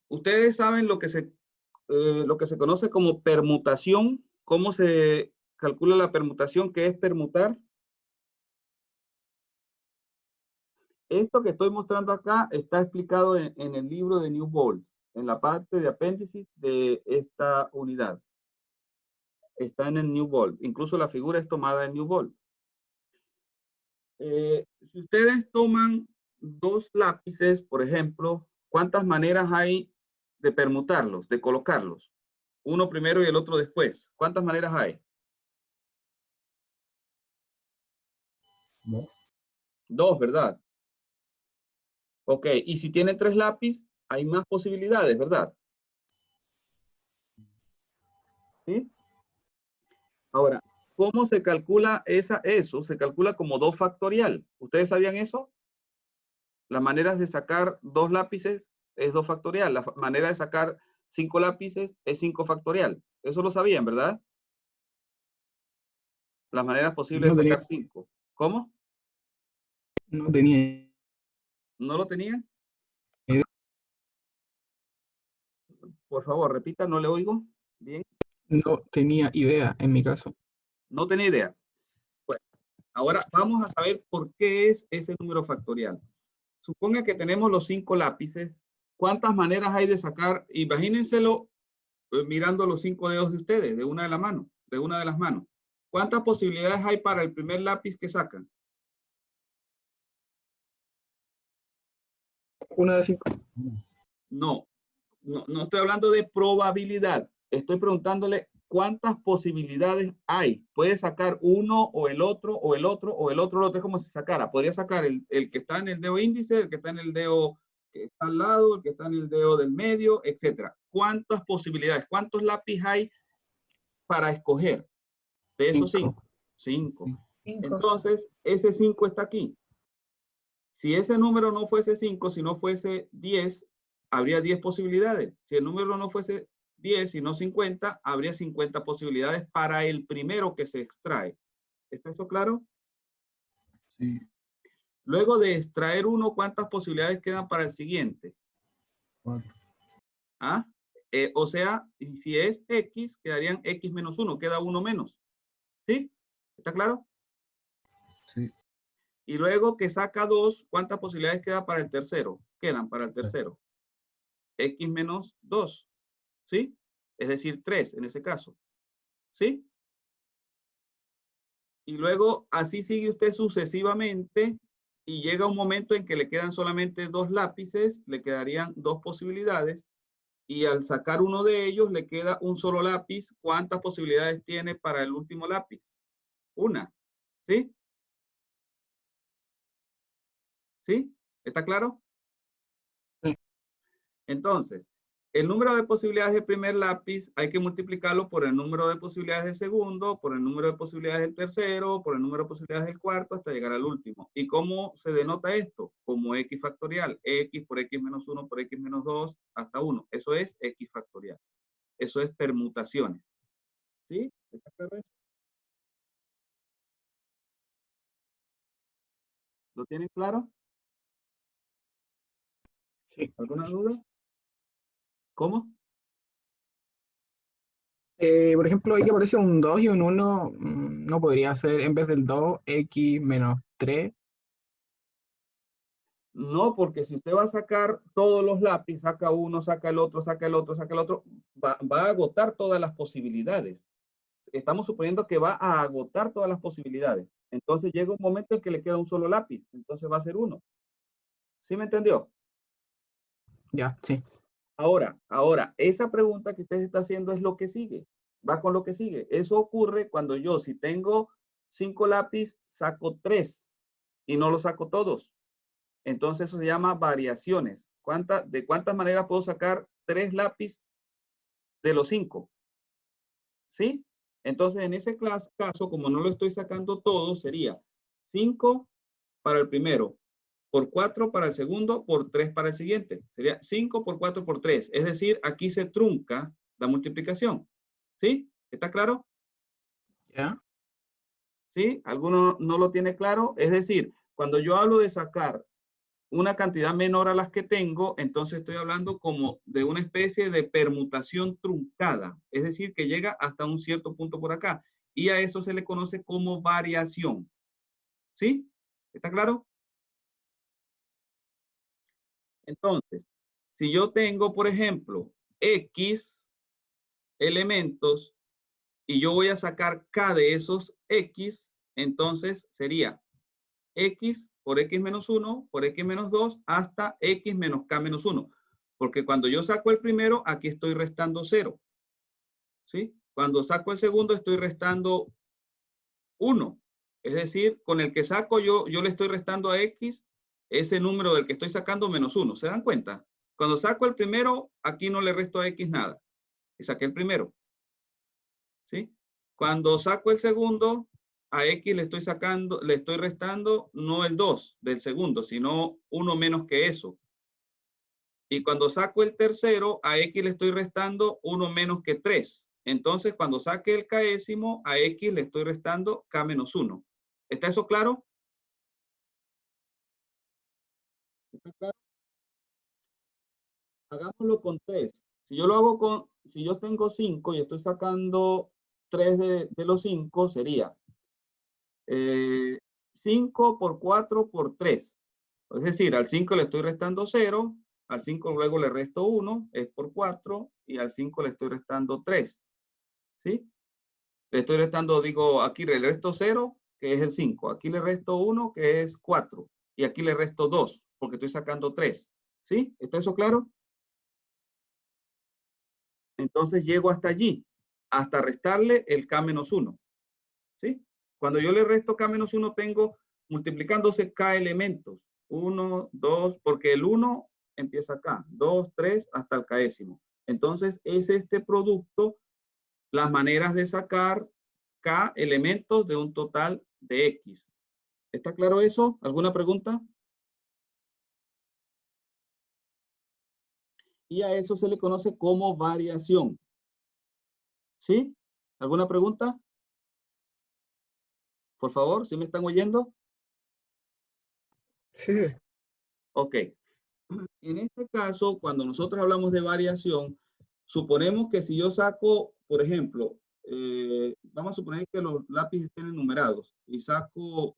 Ustedes saben lo que se conoce como permutación. ¿Cómo se calcula la permutación? ¿Qué es permutar? Esto que estoy mostrando acá está explicado en el libro de Newbold, en la parte de apéndice de esta unidad. Está en el Newbold. Incluso la figura es tomada en Newbold. Si ustedes toman 2 lápices, por ejemplo, ¿cuántas maneras hay de permutarlos, de colocarlos? Uno primero y el otro después. ¿Cuántas maneras hay? 2. 2, ¿verdad? Ok, y si tienen 3 lápices, hay más posibilidades, ¿verdad? ¿Sí? Ahora, ¿cómo se calcula eso? Se calcula como 2 factorial. ¿Ustedes sabían eso? Las maneras de sacar 2 lápices es 2 factorial. La manera de sacar 5 lápices es 5 factorial. Eso lo sabían, ¿verdad? Las maneras posibles No de tenía, sacar 5. ¿Cómo? no tenía, ¿No lo tenían? idea. Por favor, repita, no le oigo. Bien. No tenía idea en mi caso. No tenía idea. Bueno, ahora vamos a saber por qué es ese número factorial. Suponga que tenemos los 5 lápices. ¿Cuántas maneras hay de sacar? Imagínenselo mirando los 5 dedos de ustedes, de una de las manos. ¿Cuántas posibilidades hay para el primer lápiz que sacan? 1 de 5. No, no estoy hablando de probabilidad. Estoy preguntándole cuántas posibilidades hay. Puede sacar uno o el otro o el otro o el otro. Es como si sacara. Podría sacar el que está en el dedo índice, el que está en el dedo que está al lado, el que está en el dedo del medio, etcétera. ¿Cuántas posibilidades? ¿Cuántos lápices hay para escoger de esos 5? 5. 5. Entonces, ese 5 está aquí. Si ese número no fuese 5, si no fuese 10, habría 10 posibilidades. Si el número no fuese 10, sino 50, habría 50 posibilidades para el primero que se extrae. ¿Está eso claro? Sí. Luego de extraer uno, ¿cuántas posibilidades quedan para el siguiente? 4. ¿Ah? O sea, si es X, quedarían X menos 1, queda uno menos. ¿Sí? ¿Está claro? Sí. Y luego que saca 2, ¿cuántas posibilidades queda para el tercero? Quedan para el tercero. X menos 2. ¿Sí? Es decir, 3 en ese caso. ¿Sí? Y luego así sigue usted sucesivamente y llega un momento en que le quedan solamente 2 lápices, le quedarían 2 posibilidades y al sacar uno de ellos le queda un solo lápiz. ¿Cuántas posibilidades tiene para el último lápiz? Una. ¿Sí? ¿Sí? ¿Está claro? Sí. Entonces, el número de posibilidades del primer lápiz hay que multiplicarlo por el número de posibilidades del segundo, por el número de posibilidades del tercero, por el número de posibilidades del cuarto, hasta llegar al último. ¿Y cómo se denota esto? Como x factorial. X por x menos 1 por x menos 2 hasta 1. Eso es x factorial. Eso es permutaciones. ¿Sí? ¿Está claro eso? ¿Lo tienen claro? Sí. ¿Alguna duda? ¿Cómo? Por ejemplo, ahí que aparece un 2 y un 1, no podría ser en vez del 2, x menos 3. No, porque si usted va a sacar todos los lápices, saca uno, saca el otro, saca el otro, saca el otro, va a agotar todas las posibilidades. Estamos suponiendo que va a agotar todas las posibilidades. Entonces llega un momento en que le queda un solo lápiz. Entonces va a ser uno. ¿Sí me entendió? Ya, sí. Ahora, esa pregunta que usted está haciendo es lo que sigue. Va con lo que sigue. Eso ocurre cuando yo, si tengo 5 lápices, saco 3 y no los saco todos. Entonces eso se llama variaciones. ¿De cuántas maneras puedo sacar 3 lápices de los 5? ¿Sí? Entonces en ese caso, como no lo estoy sacando todo, sería 5 para el primero, por 4 para el segundo, por 3 para el siguiente. Sería 5 por 4 por 3. Es decir, aquí se trunca la multiplicación. ¿Sí? ¿Está claro? Ya. ¿Sí? ¿Alguno no lo tiene claro? Es decir, cuando yo hablo de sacar una cantidad menor a las que tengo, entonces estoy hablando como de una especie de permutación truncada, es decir, que llega hasta un cierto punto por acá, y a eso se le conoce como variación. ¿Sí? ¿Está claro? Entonces, si yo tengo, por ejemplo, X elementos y yo voy a sacar K de esos X, entonces sería X por X menos 1 por X menos 2 hasta X menos K menos 1. Porque cuando yo saco el primero, aquí estoy restando 0. ¿Sí? Cuando saco el segundo, estoy restando 1. Es decir, con el que saco yo le estoy restando a X ese número del que estoy sacando menos 1. ¿Se dan cuenta? Cuando saco el primero, aquí no le resto a X nada. Y saqué el primero. ¿Sí? Cuando saco el segundo, a X le estoy restando no el 2 del segundo, sino uno menos que eso. Y cuando saco el tercero, a X le estoy restando uno menos que 3. Entonces, cuando saque el késimo, a X le estoy restando K menos 1. ¿Está eso claro? ¿Está claro? Hagámoslo con 3. Si yo lo hago si yo tengo 5 y estoy sacando 3 de los 5, sería 5 por 4 por 3. Es decir, al 5 le estoy restando 0, al 5 luego le resto 1, es por 4, y al 5 le estoy restando 3. ¿Sí? Le estoy restando, digo, aquí le resto 0, que es el 5. Aquí le resto 1, que es 4. Y aquí le resto 2, porque estoy sacando 3. ¿Sí? ¿Está eso claro? Entonces llego hasta allí, hasta restarle el K menos 1. ¿Sí? Cuando yo le resto K menos 1, tengo multiplicándose K elementos. 1, 2, porque el 1 empieza acá. 2, 3, hasta el késimo. Entonces, es este producto las maneras de sacar K elementos de un total de X. ¿Está claro eso? ¿Alguna pregunta? Y a eso se le conoce como variación. ¿Sí? ¿Alguna pregunta? Por favor, ¿sí me están oyendo? Sí. Ok. En este caso, cuando nosotros hablamos de variación, suponemos que si yo saco, por ejemplo, vamos a suponer que los lápices estén enumerados y saco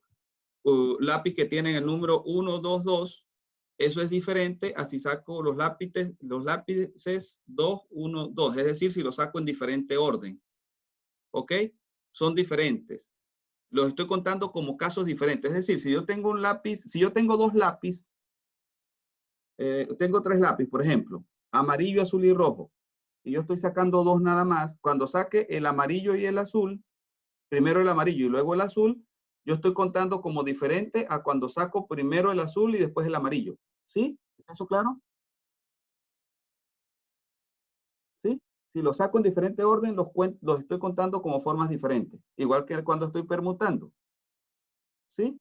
lápiz que tienen el número 1, 2, 2, eso es diferente a si saco los lápices 2, 1, 2, es decir, si los saco en diferente orden. ¿Ok? Son diferentes. Los estoy contando como casos diferentes. Es decir, si yo tengo un lápiz, si yo tengo dos lápices, tengo 3 lápices, por ejemplo, amarillo, azul y rojo, y yo estoy sacando 2 nada más, cuando saque el amarillo y el azul, primero el amarillo y luego el azul, yo estoy contando como diferente a cuando saco primero el azul y después el amarillo. ¿Sí? ¿Está eso claro? Si los saco en diferente orden, los estoy contando como formas diferentes. Igual que cuando estoy permutando. ¿Sí?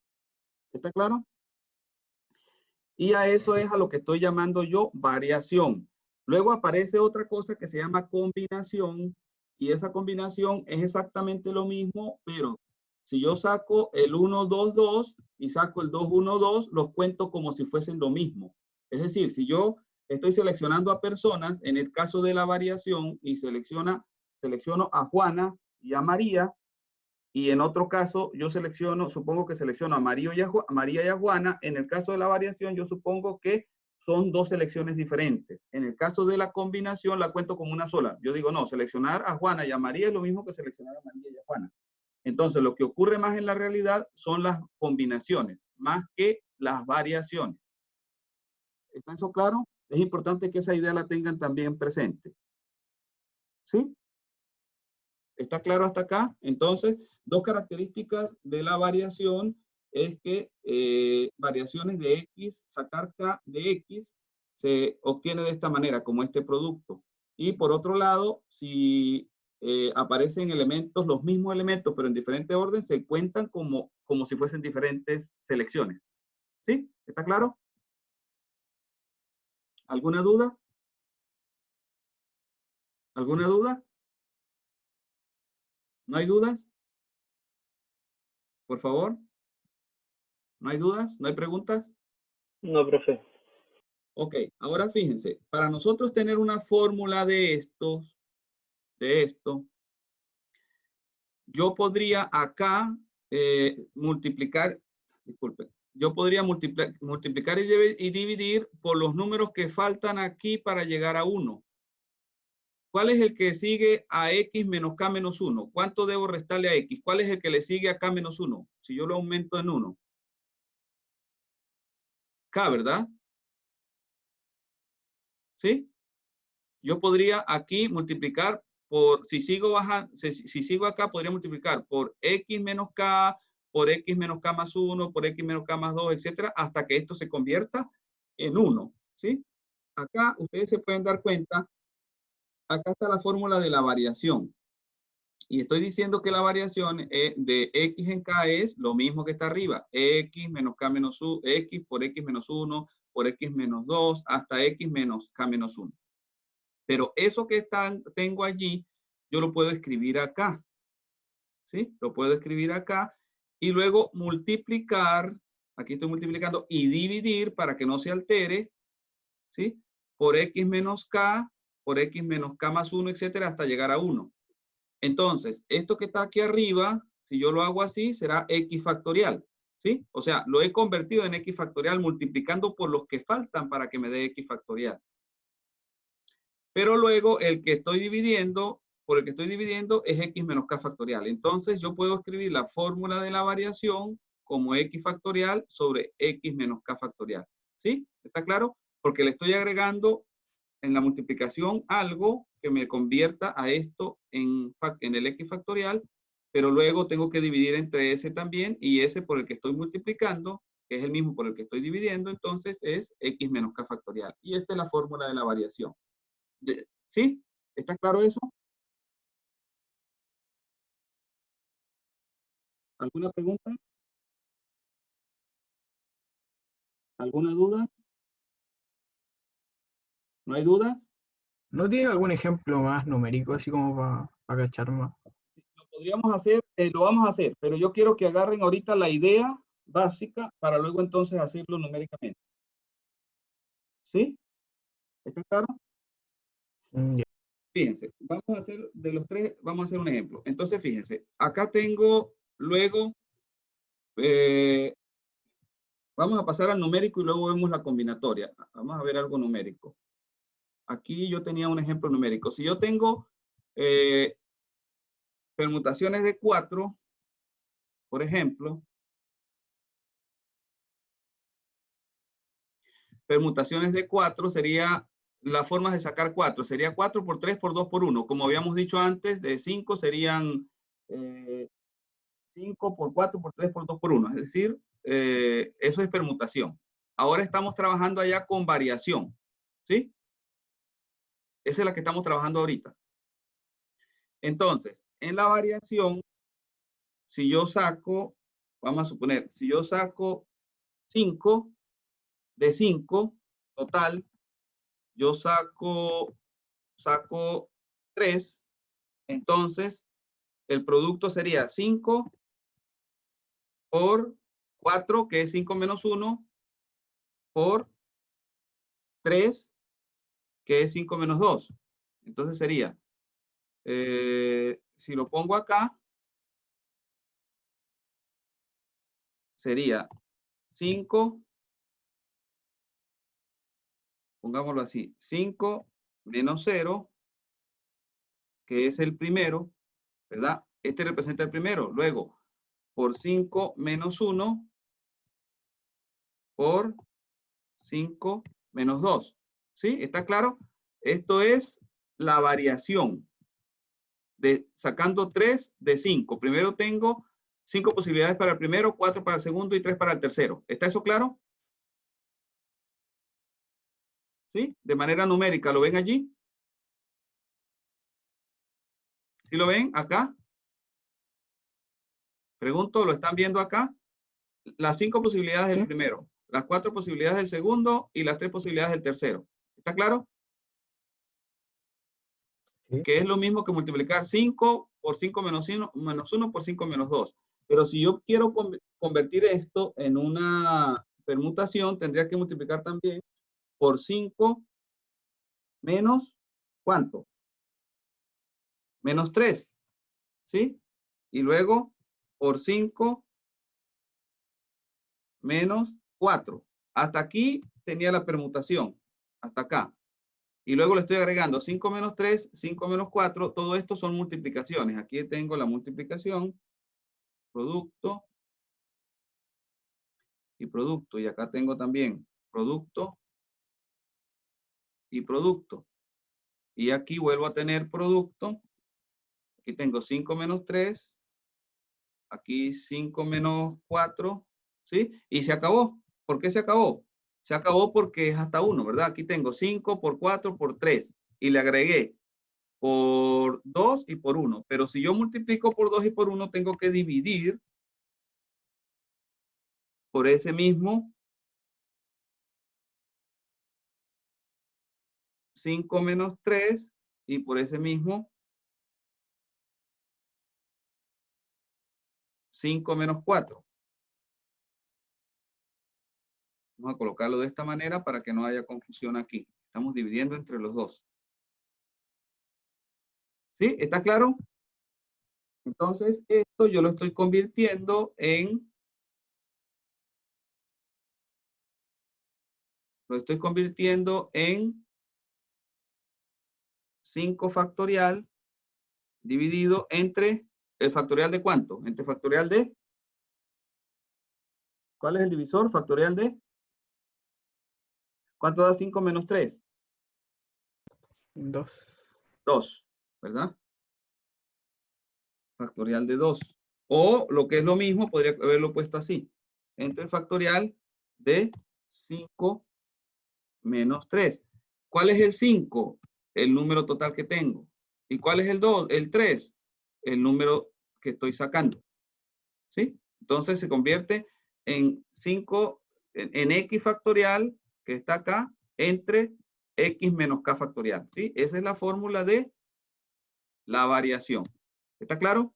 ¿Está claro? Y a eso es a lo que estoy llamando yo variación. Luego aparece otra cosa que se llama combinación. Y esa combinación es exactamente lo mismo, pero si yo saco el 1, 2, 2 y saco el 2, 1, 2, los cuento como si fuesen lo mismo. Es decir, si yo estoy seleccionando a personas, en el caso de la variación, y selecciono a Juana y a María, y en otro caso yo supongo que selecciono a María y a Juana, en el caso de la variación yo supongo que son dos selecciones diferentes. En el caso de la combinación la cuento como una sola. Yo digo, no, seleccionar a Juana y a María es lo mismo que seleccionar a María y a Juana. Entonces, lo que ocurre más en la realidad son las combinaciones, más que las variaciones. ¿Está eso claro? Es importante que esa idea la tengan también presente. ¿Sí? ¿Está claro hasta acá? Entonces, dos características de la variación es que variaciones de X, sacar K de X, se obtiene de esta manera, como este producto. Y por otro lado, si aparecen elementos, los mismos elementos, pero en diferente orden, se cuentan como si fuesen diferentes selecciones. ¿Sí? ¿Está claro? ¿Alguna duda? ¿Alguna duda? ¿No hay dudas? Por favor. ¿No hay dudas? ¿No hay preguntas? No, profe. Ok, ahora fíjense, para nosotros tener una fórmula de esto, yo podría acá multiplicar, disculpen, yo podría multiplicar y dividir por los números que faltan aquí para llegar a 1. ¿Cuál es el que sigue a X menos K menos 1? ¿Cuánto debo restarle a X? ¿Cuál es el que le sigue a K menos 1? Si yo lo aumento en 1. K, ¿verdad? ¿Sí? Yo podría aquí multiplicar por, si sigo bajando, si sigo acá, podría multiplicar por X menos K, por X menos K más 1, por X menos K más 2, etcétera, hasta que esto se convierta en 1, ¿sí? Acá ustedes se pueden dar cuenta, acá está la fórmula de la variación. Y estoy diciendo que la variación de X en K es lo mismo que está arriba. X menos K menos 1, X por X menos 1, por X menos 2, hasta X menos K menos 1. Pero eso que tengo allí, yo lo puedo escribir acá. ¿Sí? Lo puedo escribir acá. Y luego multiplicar, aquí estoy multiplicando, y dividir para que no se altere, ¿sí? Por X menos K, por X menos K más 1, etcétera, hasta llegar a 1. Entonces, esto que está aquí arriba, si yo lo hago así, será X factorial. ¿Sí? O sea, lo he convertido en X factorial multiplicando por los que faltan para que me dé X factorial. Pero luego el que estoy dividiendo, por el que estoy dividiendo es X menos K factorial. Entonces yo puedo escribir la fórmula de la variación como X factorial sobre X menos K factorial. ¿Sí? ¿Está claro? Porque le estoy agregando en la multiplicación algo que me convierta a esto en el X factorial, pero luego tengo que dividir entre ese también, y ese por el que estoy multiplicando, que es el mismo por el que estoy dividiendo, entonces es X menos K factorial. Y esta es la fórmula de la variación. ¿Sí? ¿Está claro eso? ¿Alguna pregunta? ¿Alguna duda? ¿No hay dudas? ¿No tiene algún ejemplo más numérico, así como para cachar más? Lo podríamos hacer, lo vamos a hacer, pero yo quiero que agarren ahorita la idea básica para luego entonces hacerlo numéricamente. ¿Sí? ¿Está claro? Ya. Fíjense, vamos a hacer de los tres, vamos a hacer un ejemplo. Entonces, fíjense, acá tengo luego, vamos a pasar al numérico y luego vemos la combinatoria. Vamos a ver algo numérico. Aquí yo tenía un ejemplo numérico. Si yo tengo permutaciones de 4, por ejemplo, permutaciones de 4 sería las formas de sacar 4. Sería 4 por 3 por 2 por 1. Como habíamos dicho antes, de 5 serían 5 por 4 por 3 por 2 por 1. Es decir, eso es permutación. Ahora estamos trabajando allá con variación. ¿Sí? Esa es la que estamos trabajando ahorita. Entonces, en la variación, si yo saco, vamos a suponer, si yo saco 5 de 5 total, yo saco 3, entonces el producto sería 5 por 4, que es 5 menos 1, por 3, que es 5 menos 2. Entonces sería, si lo pongo acá, sería 5, pongámoslo así, 5 menos 0, que es el primero, ¿verdad? Este representa el primero. Luego, por 5 menos 1, por 5 menos 2. ¿Sí? ¿Está claro? Esto es la variación de sacando 3 de 5. Primero tengo 5 posibilidades para el primero, 4 para el segundo y 3 para el tercero. ¿Está eso claro? ¿Sí? De manera numérica, ¿lo ven allí? ¿Sí lo ven acá? Pregunto, ¿lo están viendo acá? Las 5 posibilidades del primero, las 4 posibilidades del segundo y las 3 posibilidades del tercero. ¿Está claro? Sí. Que es lo mismo que multiplicar 5 por 5 menos 1 por 5 menos 2. Pero si yo quiero convertir esto en una permutación, tendría que multiplicar también por 5 menos, ¿cuánto? Menos 3, ¿sí? Y luego por 5 menos 4. Hasta aquí tenía la permutación, hasta acá. Y luego le estoy agregando 5 menos 3, 5 menos 4. Todo esto son multiplicaciones. Aquí tengo la multiplicación, producto y producto. Y acá tengo también producto y producto. Y aquí vuelvo a tener producto. Aquí tengo 5 menos 3. Aquí 5 menos 4. ¿Sí? Y se acabó. ¿Por qué se acabó? Se acabó porque es hasta 1, ¿verdad? Aquí tengo 5 por 4 por 3. Y le agregué por 2 y por 1. Pero si yo multiplico por 2 y por 1, tengo que dividir por ese mismo 5 menos 3 y por ese mismo 5 menos 4. Vamos a colocarlo de esta manera para que no haya confusión aquí. Estamos dividiendo entre los dos. ¿Sí? ¿Está claro? Entonces, esto yo lo estoy convirtiendo en... Lo estoy convirtiendo en 5 factorial dividido entre el factorial de ¿cuánto? Entre factorial de... ¿Cuál es el divisor? Factorial de... ¿Cuánto da 5 menos 3? 2. 2, ¿verdad? Factorial de 2. O lo que es lo mismo, podría haberlo puesto así. Entre el factorial de 5 menos 3. ¿Cuál es el 5? El número total que tengo. ¿Y cuál es el 2? El 3. El número que estoy sacando. ¿Sí? Entonces se convierte en 5, en x factorial, que está acá, entre x menos k factorial. ¿Sí? Esa es la fórmula de la variación. ¿Está claro?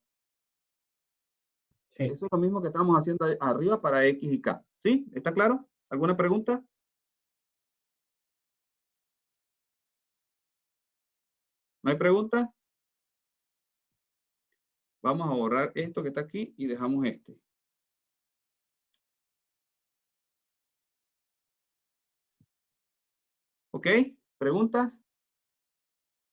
Sí. Eso es lo mismo que estamos haciendo arriba para x y k. ¿Sí? ¿Está claro? ¿Alguna pregunta? ¿No hay preguntas? Vamos a borrar esto que está aquí y dejamos este. ¿Ok? ¿Preguntas?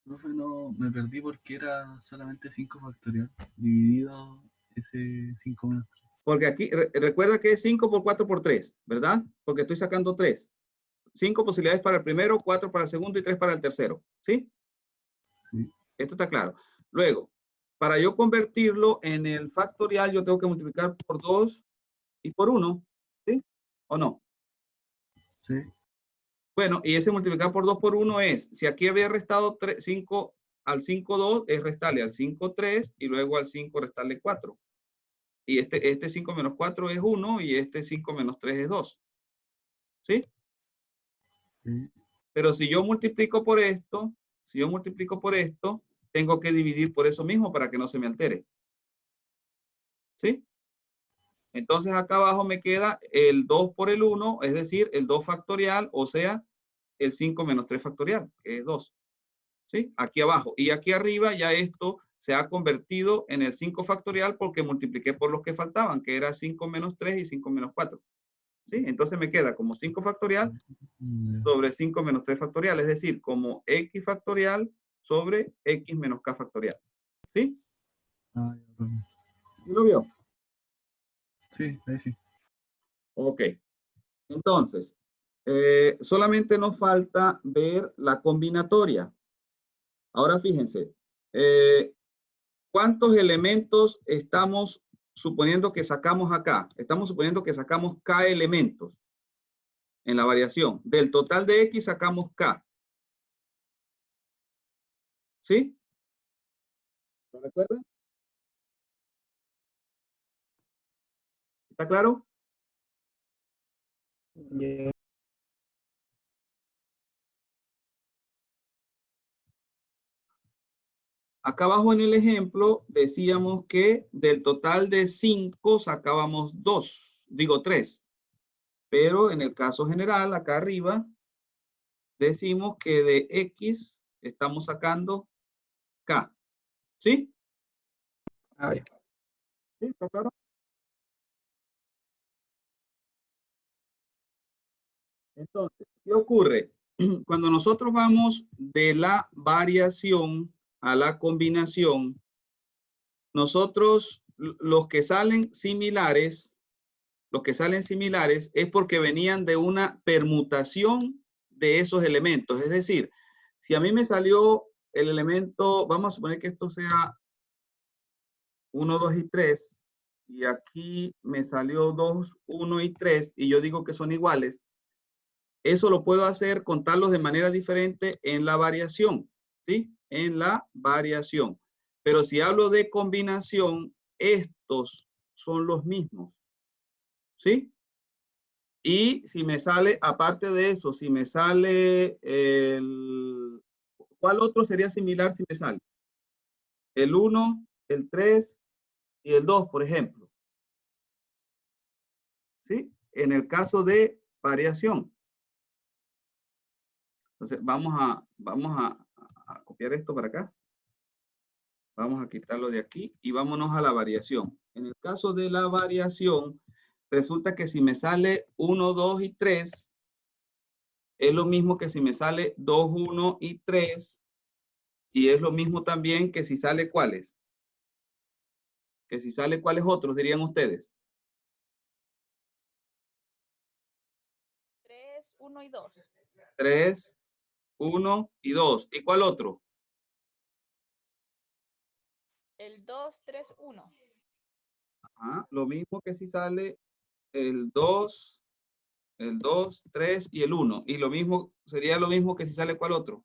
Profe, no, me perdí porque era solamente 5 factorial dividido ese 5 menos 3. Porque aquí, recuerda que es 5 por 4 por 3, ¿verdad? Porque estoy sacando 3. 5 posibilidades para el primero, 4 para el segundo y 3 para el tercero. ¿Sí? Sí. Esto está claro. Luego, para yo convertirlo en el factorial, yo tengo que multiplicar por 2 y por 1. ¿Sí? ¿O no? Sí. Bueno, y ese multiplicar por 2 por 1 es, si aquí había restado 5 al 5, 2 es restarle al 5, 3 y luego al 5 restarle 4. Y este 5 menos 4 es 1 y este 5 menos 3 es 2. ¿Sí? Sí. Pero si yo multiplico por esto, tengo que dividir por eso mismo para que no se me altere. ¿Sí? Entonces acá abajo me queda el 2 por el 1, es decir, el 2 factorial, o sea, el 5 menos 3 factorial, que es 2. ¿Sí? Aquí abajo. Y aquí arriba ya esto se ha convertido en el 5 factorial porque multipliqué por los que faltaban, que era 5 menos 3 y 5 menos 4. ¿Sí? Entonces me queda como 5 factorial sobre 5 menos 3 factorial, es decir, como x factorial sobre x menos k factorial. ¿Sí? Ah, ya, profe. ¿Sí lo vio? Sí, ahí sí. Ok. Entonces, solamente nos falta ver la combinatoria. Ahora fíjense, ¿cuántos elementos estamos suponiendo que sacamos acá? Estamos suponiendo que sacamos k elementos en la variación. Del total de x sacamos k. ¿Sí? ¿Lo recuerdan? ¿Está claro? Ya. Acá abajo en el ejemplo decíamos que del total de 5 sacábamos 2, digo 3. Pero en el caso general, acá arriba, decimos que de x estamos sacando k. ¿Sí? Ah, ya. ¿Sí? ¿Está claro? Entonces, ¿qué ocurre? Cuando nosotros vamos de la variación a la combinación, nosotros los que salen similares es porque venían de una permutación de esos elementos. Es decir, si a mí me salió el elemento, vamos a suponer que esto sea 1, 2 y 3, y aquí me salió 2, 1 y 3, y yo digo que son iguales, eso lo puedo hacer, contarlos de manera diferente en la variación, ¿sí? En la variación. Pero si hablo de combinación, estos son los mismos, ¿sí? Y si me sale, aparte de eso, si me sale el... ¿Cuál otro sería similar si me sale? El 1, el 3 y el 2, por ejemplo. ¿Sí? En el caso de variación. Entonces, vamos a copiar esto para acá. Vamos a quitarlo de aquí y vámonos a la variación. En el caso de la variación, resulta que si me sale 1, 2 y 3, es lo mismo que si me sale 2, 1 y 3, y es lo mismo también que si sale ¿cuáles? Que si sale ¿cuáles otros dirían ustedes? 3, 1 y 2. 3, 1 y 2. ¿Y cuál otro? El 2, 3, 1. Ajá, lo mismo que si sale el 2, 3 y el 1. Y lo mismo, sería lo mismo que si sale ¿cuál otro?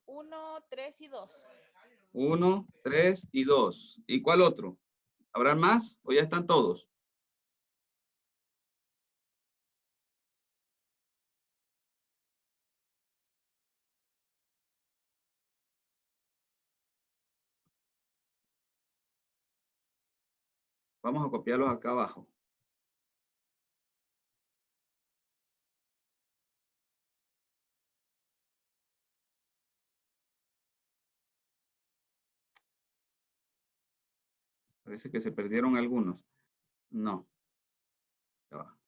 1, 3 y 2. 1, 3 y 2. ¿Y cuál otro? ¿Habrán más o ya están todos? Vamos a copiarlos acá abajo. Parece que se perdieron algunos. No. Ya va.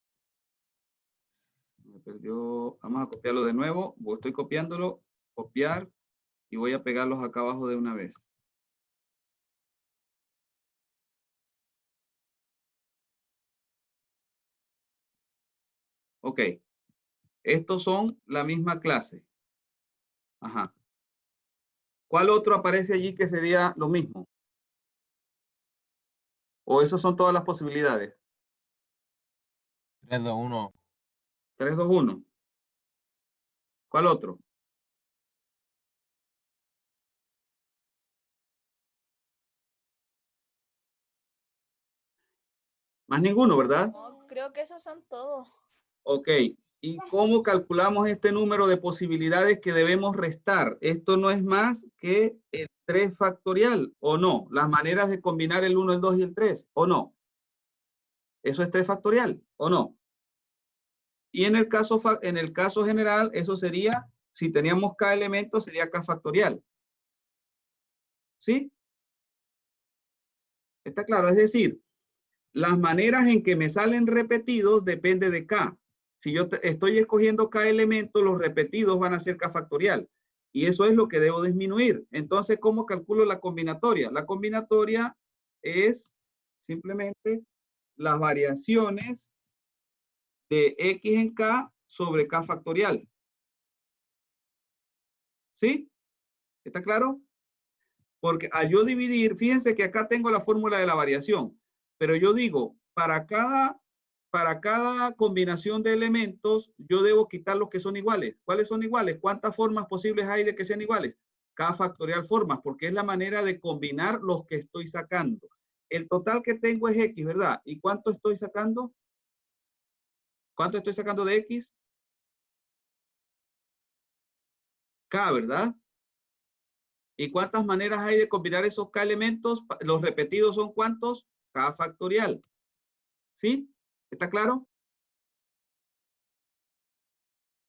Me perdió. Vamos a copiarlo de nuevo. Estoy copiándolo. Copiar. Y voy a pegarlos acá abajo de una vez. Ok. Estos son la misma clase. Ajá. ¿Cuál otro aparece allí que sería lo mismo? ¿O esas son todas las posibilidades? 3, 2, 1. 3, 2, 1. ¿Cuál otro? Más ninguno, ¿verdad? No, creo que esos son todos. Ok. ¿Y cómo calculamos este número de posibilidades que debemos restar? Esto no es más que el 3 factorial, ¿o no? Las maneras de combinar el 1, el 2 y el 3, ¿o no? Eso es 3 factorial, ¿o no? Y en el caso general, eso sería, si teníamos k elementos, sería k factorial. ¿Sí? ¿Está claro? Es decir, las maneras en que me salen repetidos depende de k. Si yo estoy escogiendo k elementos, los repetidos van a ser k factorial. Y eso es lo que debo disminuir. Entonces, ¿cómo calculo la combinatoria? La combinatoria es simplemente las variaciones de x en k sobre k factorial. ¿Sí? ¿Está claro? Porque al yo dividir, fíjense que acá tengo la fórmula de la variación, pero yo digo, para cada combinación de elementos, yo debo quitar los que son iguales. ¿Cuáles son iguales? ¿Cuántas formas posibles hay de que sean iguales? K factorial formas, porque es la manera de combinar los que estoy sacando. El total que tengo es X, ¿verdad? ¿Y cuánto estoy sacando? ¿Cuánto estoy sacando de X? K, ¿verdad? ¿Y cuántas maneras hay de combinar esos K elementos? Los repetidos son ¿cuántos? K factorial. ¿Sí? ¿Está claro?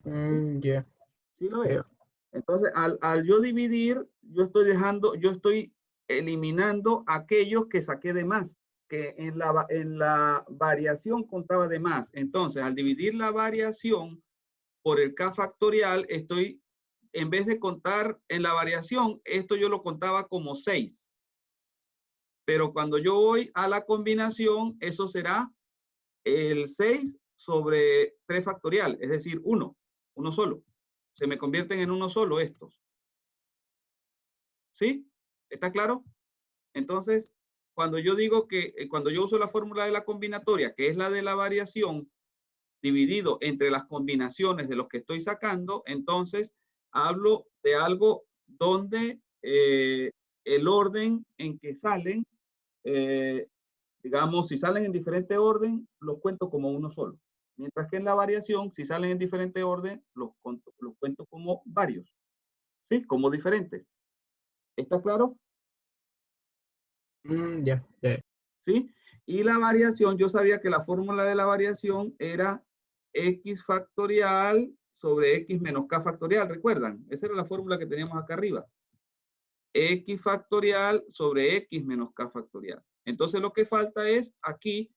Ya. Sí lo veo. Entonces, al yo dividir, yo estoy eliminando aquellos que saqué de más, que en la variación contaba de más. Entonces, al dividir la variación por el K factorial, en vez de contar en la variación, esto yo lo contaba como 6. Pero cuando yo voy a la combinación, eso será el 6 sobre 3 factorial, es decir, uno solo. Se me convierten en uno solo estos. ¿Sí? ¿Está claro? Entonces, cuando yo digo que, cuando yo uso la fórmula de la combinatoria, que es la de la variación, dividido entre las combinaciones de los que estoy sacando, entonces hablo de algo donde el orden en que salen, digamos, si salen en diferente orden, los cuento como uno solo. Mientras que en la variación, si salen en diferente orden, los cuento como varios. ¿Sí? Como diferentes. ¿Está claro? Ya. ¿Sí? Y la variación, yo sabía que la fórmula de la variación era x factorial sobre x menos k factorial. ¿Recuerdan? Esa era la fórmula que teníamos acá arriba. X factorial sobre x menos k factorial. Entonces lo que falta es aquí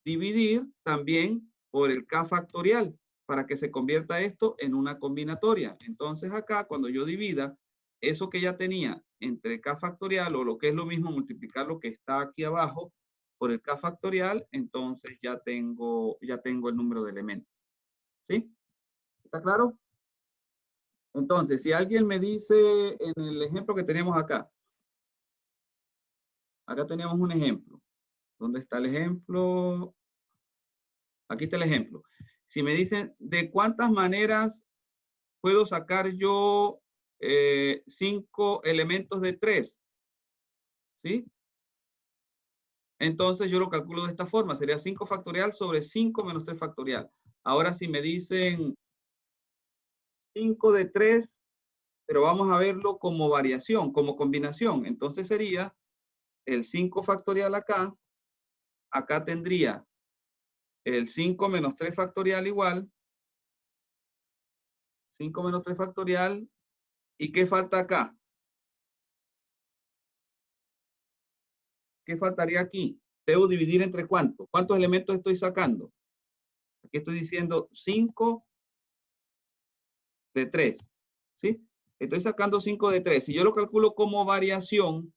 dividir también por el k factorial para que se convierta esto en una combinatoria. Entonces acá cuando yo divida eso que ya tenía entre k factorial o lo que es lo mismo multiplicar lo que está aquí abajo por el k factorial, entonces ya tengo el número de elementos. ¿Sí? ¿Está claro? Entonces, si alguien me dice en el ejemplo que tenemos acá teníamos un ejemplo. ¿Dónde está el ejemplo? Aquí está el ejemplo. Si me dicen, ¿de cuántas maneras puedo sacar yo 5 elementos de 3? ¿Sí? Entonces yo lo calculo de esta forma. Sería 5 factorial sobre 5 menos 3 factorial. Ahora si me dicen 5 de 3, pero vamos a verlo como variación, como combinación. Entonces sería el 5 factorial acá. Acá tendría el 5 menos 3 factorial igual. 5 menos 3 factorial. ¿Y qué falta acá? ¿Qué faltaría aquí? Debo dividir entre ¿cuánto? ¿Cuántos elementos estoy sacando? Aquí estoy diciendo 5 de 3. ¿Sí? Estoy sacando 5 de 3. Si yo lo calculo como variación,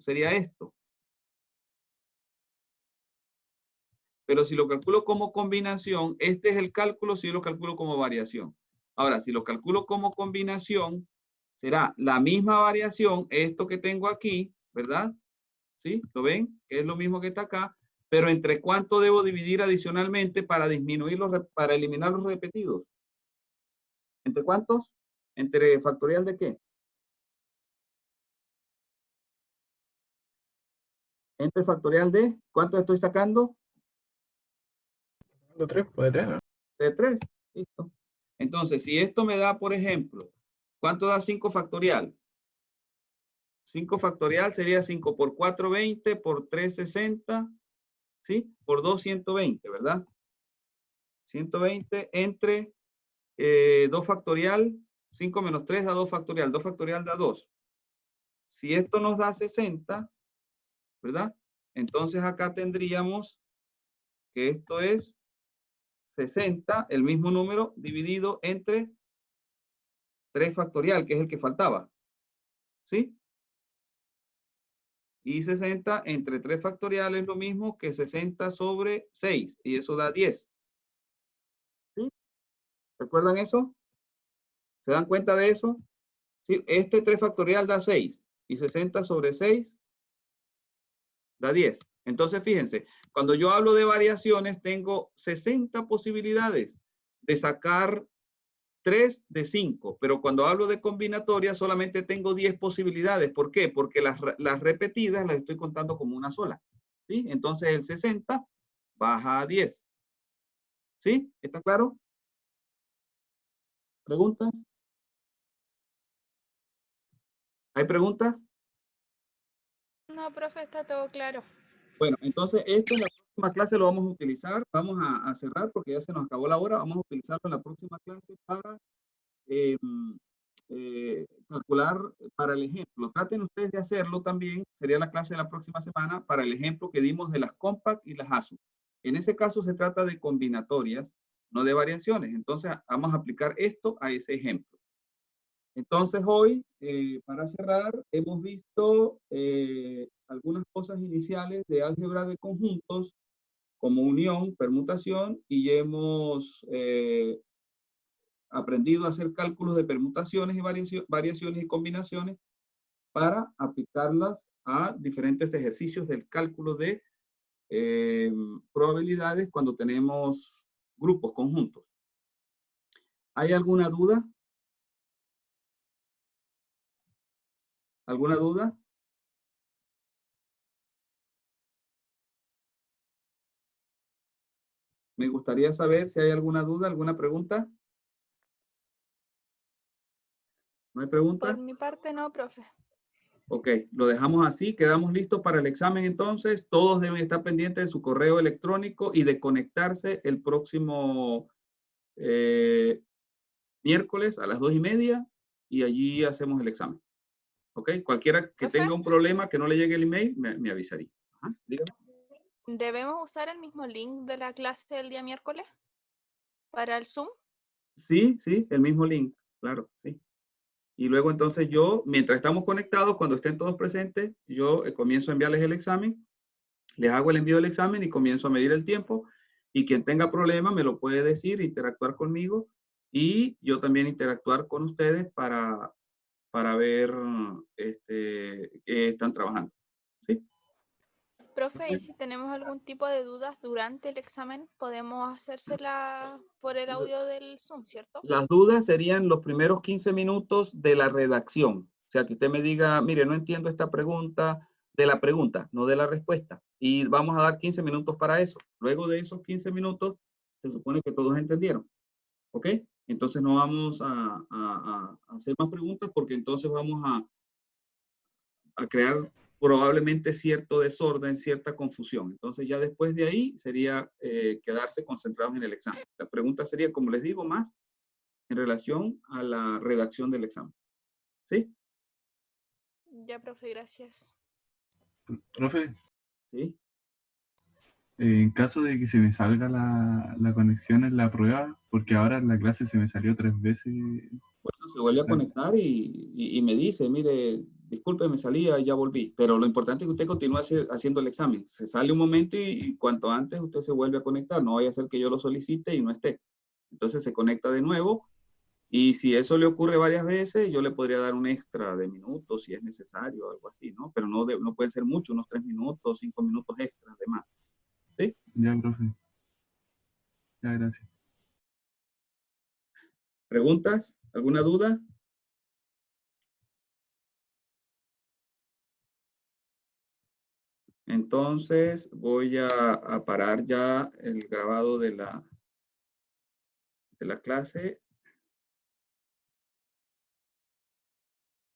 sería esto. Pero si lo calculo como combinación, este es el cálculo si yo lo calculo como variación. Ahora, si lo calculo como combinación, será la misma variación, esto que tengo aquí, ¿verdad? ¿Sí? ¿Lo ven? Es lo mismo que está acá, Pero ¿entre cuánto debo dividir adicionalmente para disminuir para eliminar los repetidos? ¿Entre cuántos? ¿Entre factorial de qué? ¿Entre factorial de? ¿Cuánto estoy sacando? De 3, pues de 3, ¿no? De 3. Listo. Entonces, si esto me da, por ejemplo, ¿cuánto da 5 factorial? 5 factorial sería 5 por 4, 20, por 3, 60, ¿sí? Por 2, 120, ¿verdad? 120 entre 2 factorial, 5 menos 3 da 2 factorial, 2 factorial da 2. Si esto nos da 60, ¿verdad? Entonces acá tendríamos que esto es 60, el mismo número, dividido entre 3 factorial, que es el que faltaba. ¿Sí? Y 60 entre 3 factorial es lo mismo que 60 sobre 6, y eso da 10. ¿Sí? ¿Recuerdan eso? ¿Se dan cuenta de eso? Sí, este 3 factorial da 6, y 60 sobre 6 da 10. Entonces, fíjense, cuando yo hablo de variaciones, tengo 60 posibilidades de sacar 3 de 5, pero cuando hablo de combinatoria solamente tengo 10 posibilidades. ¿Por qué? Porque las repetidas las estoy contando como una sola. ¿Sí? Entonces el 60 baja a 10. ¿Sí? ¿Está claro? ¿Preguntas? ¿Hay preguntas? No, profe, está todo claro. Bueno, entonces esto en la próxima clase lo vamos a utilizar. Vamos a cerrar porque ya se nos acabó la hora. Vamos a utilizarlo en la próxima clase para calcular para el ejemplo. Traten ustedes de hacerlo también. Sería la clase de la próxima semana para el ejemplo que dimos de las compact y las ASU. En ese caso se trata de combinatorias, no de variaciones. Entonces vamos a aplicar esto a ese ejemplo. Entonces hoy, para cerrar, hemos visto algunas cosas iniciales de álgebra de conjuntos como unión, permutación, y hemos aprendido a hacer cálculos de permutaciones y variaciones y combinaciones para aplicarlas a diferentes ejercicios del cálculo de probabilidades cuando tenemos grupos conjuntos. ¿Hay alguna duda? ¿Alguna duda? Me gustaría saber si hay alguna duda, alguna pregunta. ¿No hay preguntas? Por mi parte, no, profe. Ok, lo dejamos así, quedamos listos para el examen entonces. Todos deben estar pendientes de su correo electrónico y de conectarse el próximo miércoles a las 2:30 y allí hacemos el examen. Ok, cualquiera que ¿Profe? tenga un problema, que no le llegue el email, me avisaría. Ajá, dígame. ¿Debemos usar el mismo link de la clase del día miércoles para el Zoom? Sí, sí, el mismo link, claro, sí. Y luego entonces yo, mientras estamos conectados, cuando estén todos presentes, yo comienzo a enviarles el examen, les hago el envío del examen y comienzo a medir el tiempo. Y quien tenga problema me lo puede decir, interactuar conmigo y yo también interactuar con ustedes para ver qué están trabajando. ¿Sí? Profe, y si tenemos algún tipo de dudas durante el examen, podemos hacérsela por el audio del Zoom, ¿cierto? Las dudas serían los primeros 15 minutos de la redacción. O sea, que usted me diga, mire, no entiendo esta pregunta, de la pregunta, no de la respuesta. Y vamos a dar 15 minutos para eso. Luego de esos 15 minutos, se supone que todos entendieron. ¿Ok? Entonces no vamos a hacer más preguntas porque entonces vamos a crear probablemente cierto desorden, cierta confusión. Entonces ya después de ahí sería quedarse concentrados en el examen. La pregunta sería, como les digo, más en relación a la redacción del examen. ¿Sí? Ya, profe, gracias. Profe, ¿Sí? en caso de que se me salga la conexión en la prueba, porque ahora en la clase se me salió 3 veces. Bueno, se vuelve a conectar y me dice, mire, disculpe, me salía y ya volví. Pero lo importante es que usted continúe haciendo el examen. Se sale un momento y cuanto antes usted se vuelve a conectar. No vaya a ser que yo lo solicite y no esté. Entonces se conecta de nuevo. Y si eso le ocurre varias veces, yo le podría dar un extra de minutos si es necesario, algo así, ¿no? Pero no pueden ser mucho, unos 3 minutos, 5 minutos extras de más. ¿Sí? Ya, profe. Ya, gracias. ¿Preguntas? ¿Alguna duda? Entonces voy a parar ya el grabado de la clase.